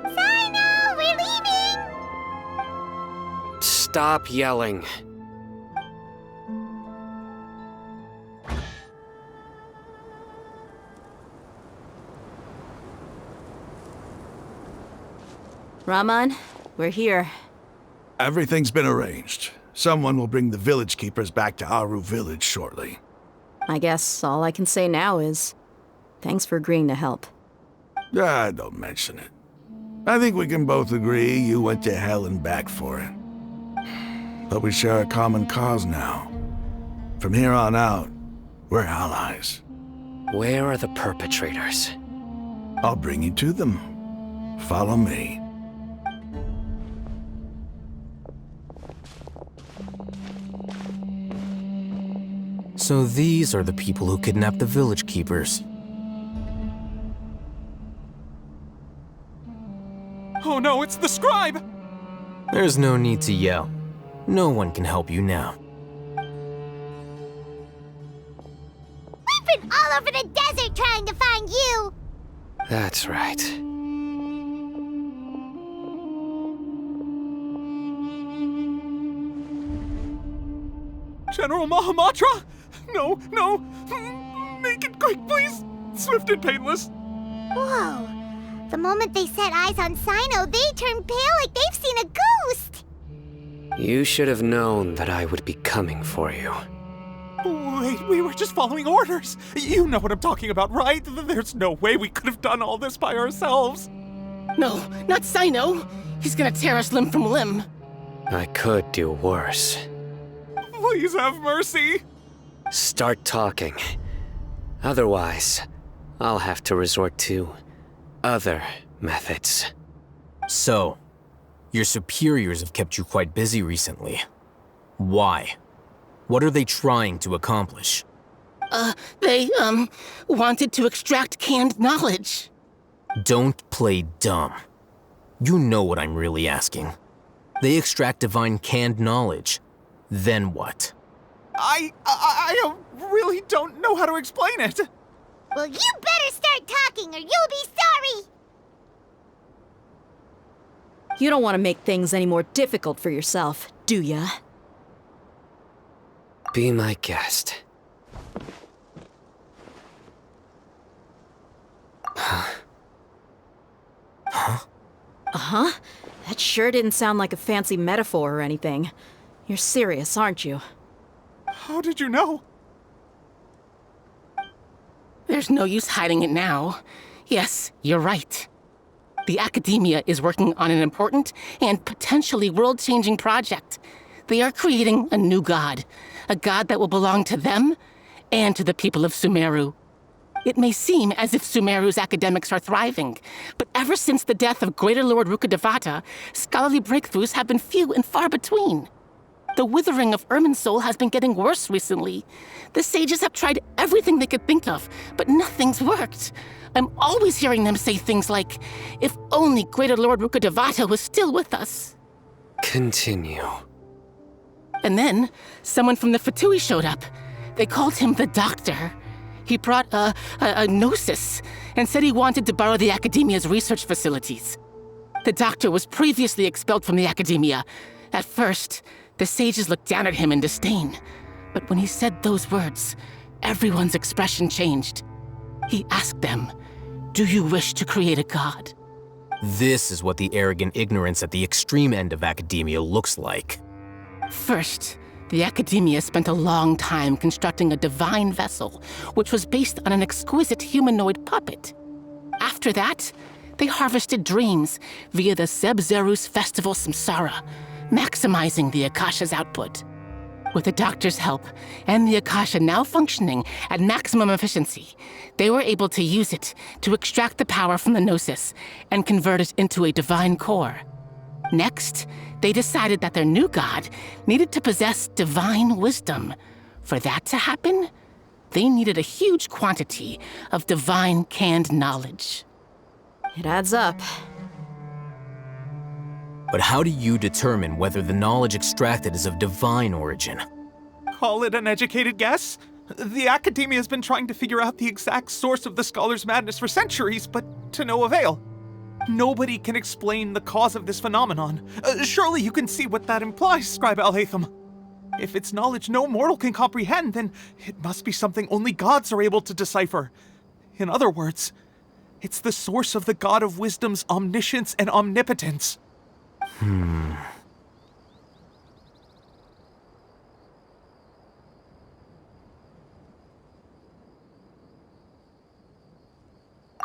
Sino, we're leaving! Stop yelling. Ramon, we're here. Everything's been arranged. Someone will bring the village keepers back to Aru village shortly. I guess all I can say now is, thanks for agreeing to help. Don't mention it. I think we can both agree you went to hell and back for it. But we share a common cause now. From here on out, we're allies. Where are the perpetrators? I'll bring you to them. Follow me. So these are the people who kidnapped the village keepers. Oh no, it's the scribe! There's no need to yell. No one can help you now. We've been all over the desert trying to find you! That's right. General Mahamatra? No, no! Make it quick, please! Swift and painless! Whoa. The moment they set eyes on Sino, they turned pale like they've seen a ghost! You should have known that I would be coming for you. Wait, we were just following orders! You know what I'm talking about, right? There's no way we could have done all this by ourselves! No, not Sino! He's gonna tear us limb from limb! I could do worse. Please have mercy! Start talking. Otherwise, I'll have to resort to other methods. So, your superiors have kept you quite busy recently. Why? What are they trying to accomplish? They wanted to extract canned knowledge. Don't play dumb. You know what I'm really asking. They extract divine canned knowledge. Then what? I really don't know how to explain it. Well, you better start talking or you'll be sorry! You don't want to make things any more difficult for yourself, do ya? Be my guest. Uh-huh? That sure didn't sound like a fancy metaphor or anything. You're serious, aren't you? How did you know? There's no use hiding it now. Yes, you're right. The Academia is working on an important and potentially world-changing project. They are creating a new god. A god that will belong to them and to the people of Sumeru. It may seem as if Sumeru's academics are thriving, but ever since the death of Greater Lord Rukkhadevata, scholarly breakthroughs have been few and far between. The withering of Irminsul has been getting worse recently. The sages have tried everything they could think of, but nothing's worked. I'm always hearing them say things like, if only Greater Lord Rukkhadevata was still with us. Continue. And then, someone from the Fatui showed up. They called him the Doctor. He brought a gnosis and said he wanted to borrow the Academia's research facilities. The Doctor was previously expelled from the Academia. At first, the sages looked down at him in disdain. But when he said those words, everyone's expression changed. He asked them, "Do you wish to create a god?" This is what the arrogant ignorance at the extreme end of academia looks like. First, the Academia spent a long time constructing a divine vessel, which was based on an exquisite humanoid puppet. After that, they harvested dreams via the Sebzerus festival Samsara. maximizing the Akasha's output. With the doctor's help, and the Akasha now functioning at maximum efficiency, they were able to use it to extract the power from the Gnosis and convert it into a divine core. Next, they decided that their new god needed to possess divine wisdom. For that to happen, they needed a huge quantity of divine canned knowledge. It adds up. But how do you determine whether the knowledge extracted is of divine origin? Call it an educated guess? The Academia has been trying to figure out the exact source of the Scholar's madness for centuries, but to no avail. Nobody can explain the cause of this phenomenon. Surely you can see what that implies, Scribe Al-Haytham. If it's knowledge no mortal can comprehend, then it must be something only gods are able to decipher. In other words, it's the source of the God of Wisdom's omniscience and omnipotence.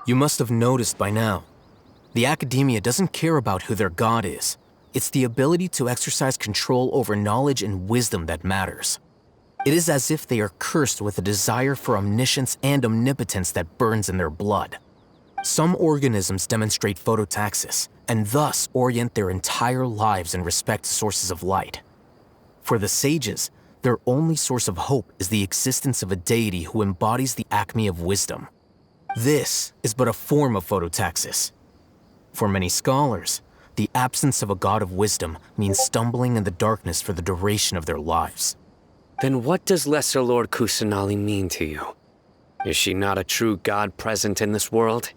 You must have noticed by now. The Academia doesn't care about who their god is. It's the ability to exercise control over knowledge and wisdom that matters. It is as if they are cursed with a desire for omniscience and omnipotence that burns in their blood. Some organisms demonstrate phototaxis, and thus orient their entire lives in respect to sources of light. For the sages, their only source of hope is the existence of a deity who embodies the acme of wisdom. This is but a form of phototaxis. For many scholars, the absence of a god of wisdom means stumbling in the darkness for the duration of their lives. Then what does Lesser Lord Kusanali mean to you? Is she not a true god present in this world?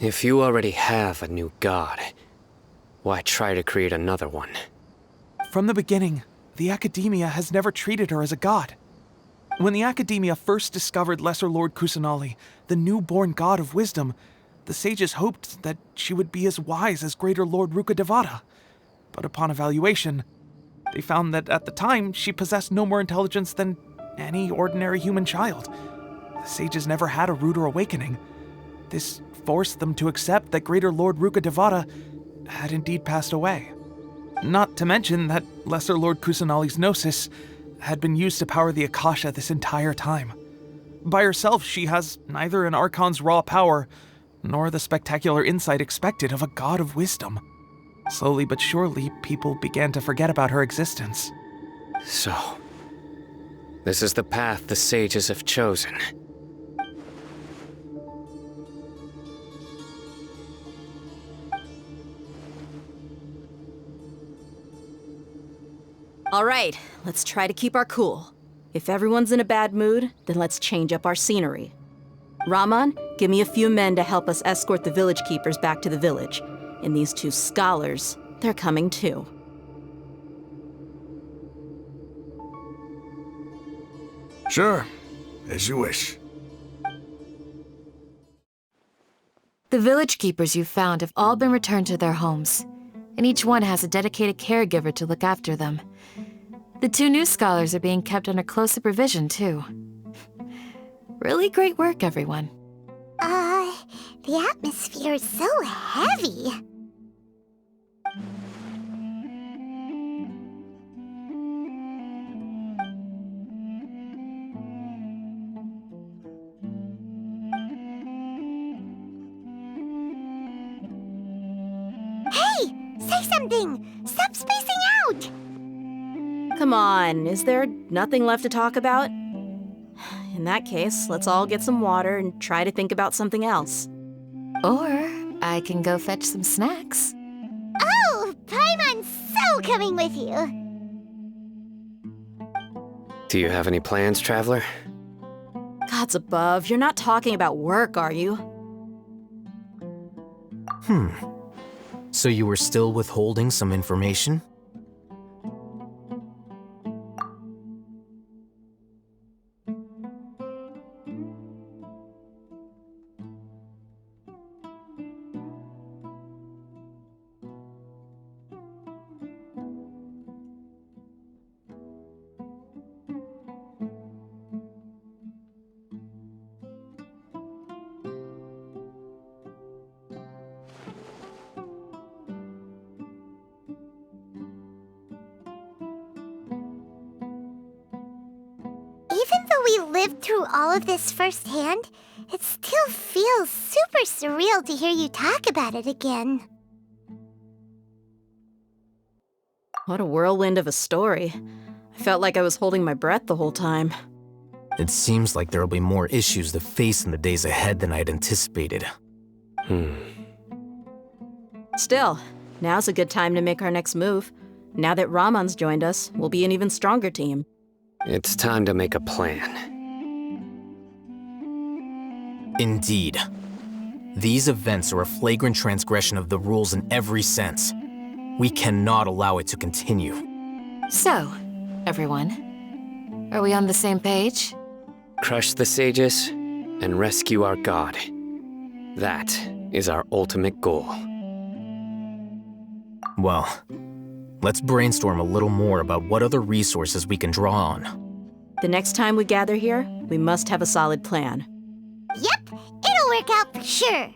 If you already have a new god, why try to create another one? From the beginning, the Academia has never treated her as a god. When the Academia first discovered Lesser Lord Kusanali, the newborn god of wisdom, the sages hoped that she would be as wise as Greater Lord Rukkhadevata. But upon evaluation, they found that at the time she possessed no more intelligence than any ordinary human child. The sages never had a ruder awakening. This forced them to accept that Greater Lord Rukkhadevata had indeed passed away. Not to mention that Lesser Lord Kusanali's Gnosis had been used to power the Akasha this entire time. By herself, she has neither an Archon's raw power, nor the spectacular insight expected of a god of wisdom. Slowly but surely, people began to forget about her existence. So, this is the path the sages have chosen. All right, let's try to keep our cool. If everyone's in a bad mood, then let's change up our scenery. Rahman, give me a few men to help us escort the village keepers back to the village. And these two scholars, they're coming too. Sure, as you wish. The village keepers you found have all been returned to their homes, and each one has a dedicated caregiver to look after them. The two new scholars are being kept under close supervision, too. Really great work, everyone. The atmosphere is so heavy. Hey! Say something! Stop spacing out! Come on, is there nothing left to talk about? In that case, let's all get some water and try to think about something else. Or I can go fetch some snacks. Oh, Paimon's so coming with you! Do you have any plans, Traveler? Gods above, you're not talking about work, are you? So you were still withholding some information? though we lived through all of this firsthand, it still feels super surreal to hear you talk about it again. What a whirlwind of a story. I felt like I was holding my breath the whole time. It seems like there will be more issues to face in the days ahead than I'd anticipated. Still, now's a good time to make our next move. Now that Ramon's joined us, we'll be an even stronger team. It's time to make a plan. Indeed. These events are a flagrant transgression of the rules in every sense. We cannot allow it to continue. So, everyone, are we on the same page? Crush the sages and rescue our god. That is our ultimate goal. Well, let's brainstorm a little more about what other resources we can draw on. The next time we gather here, we must have a solid plan. Yep, it'll work out for sure.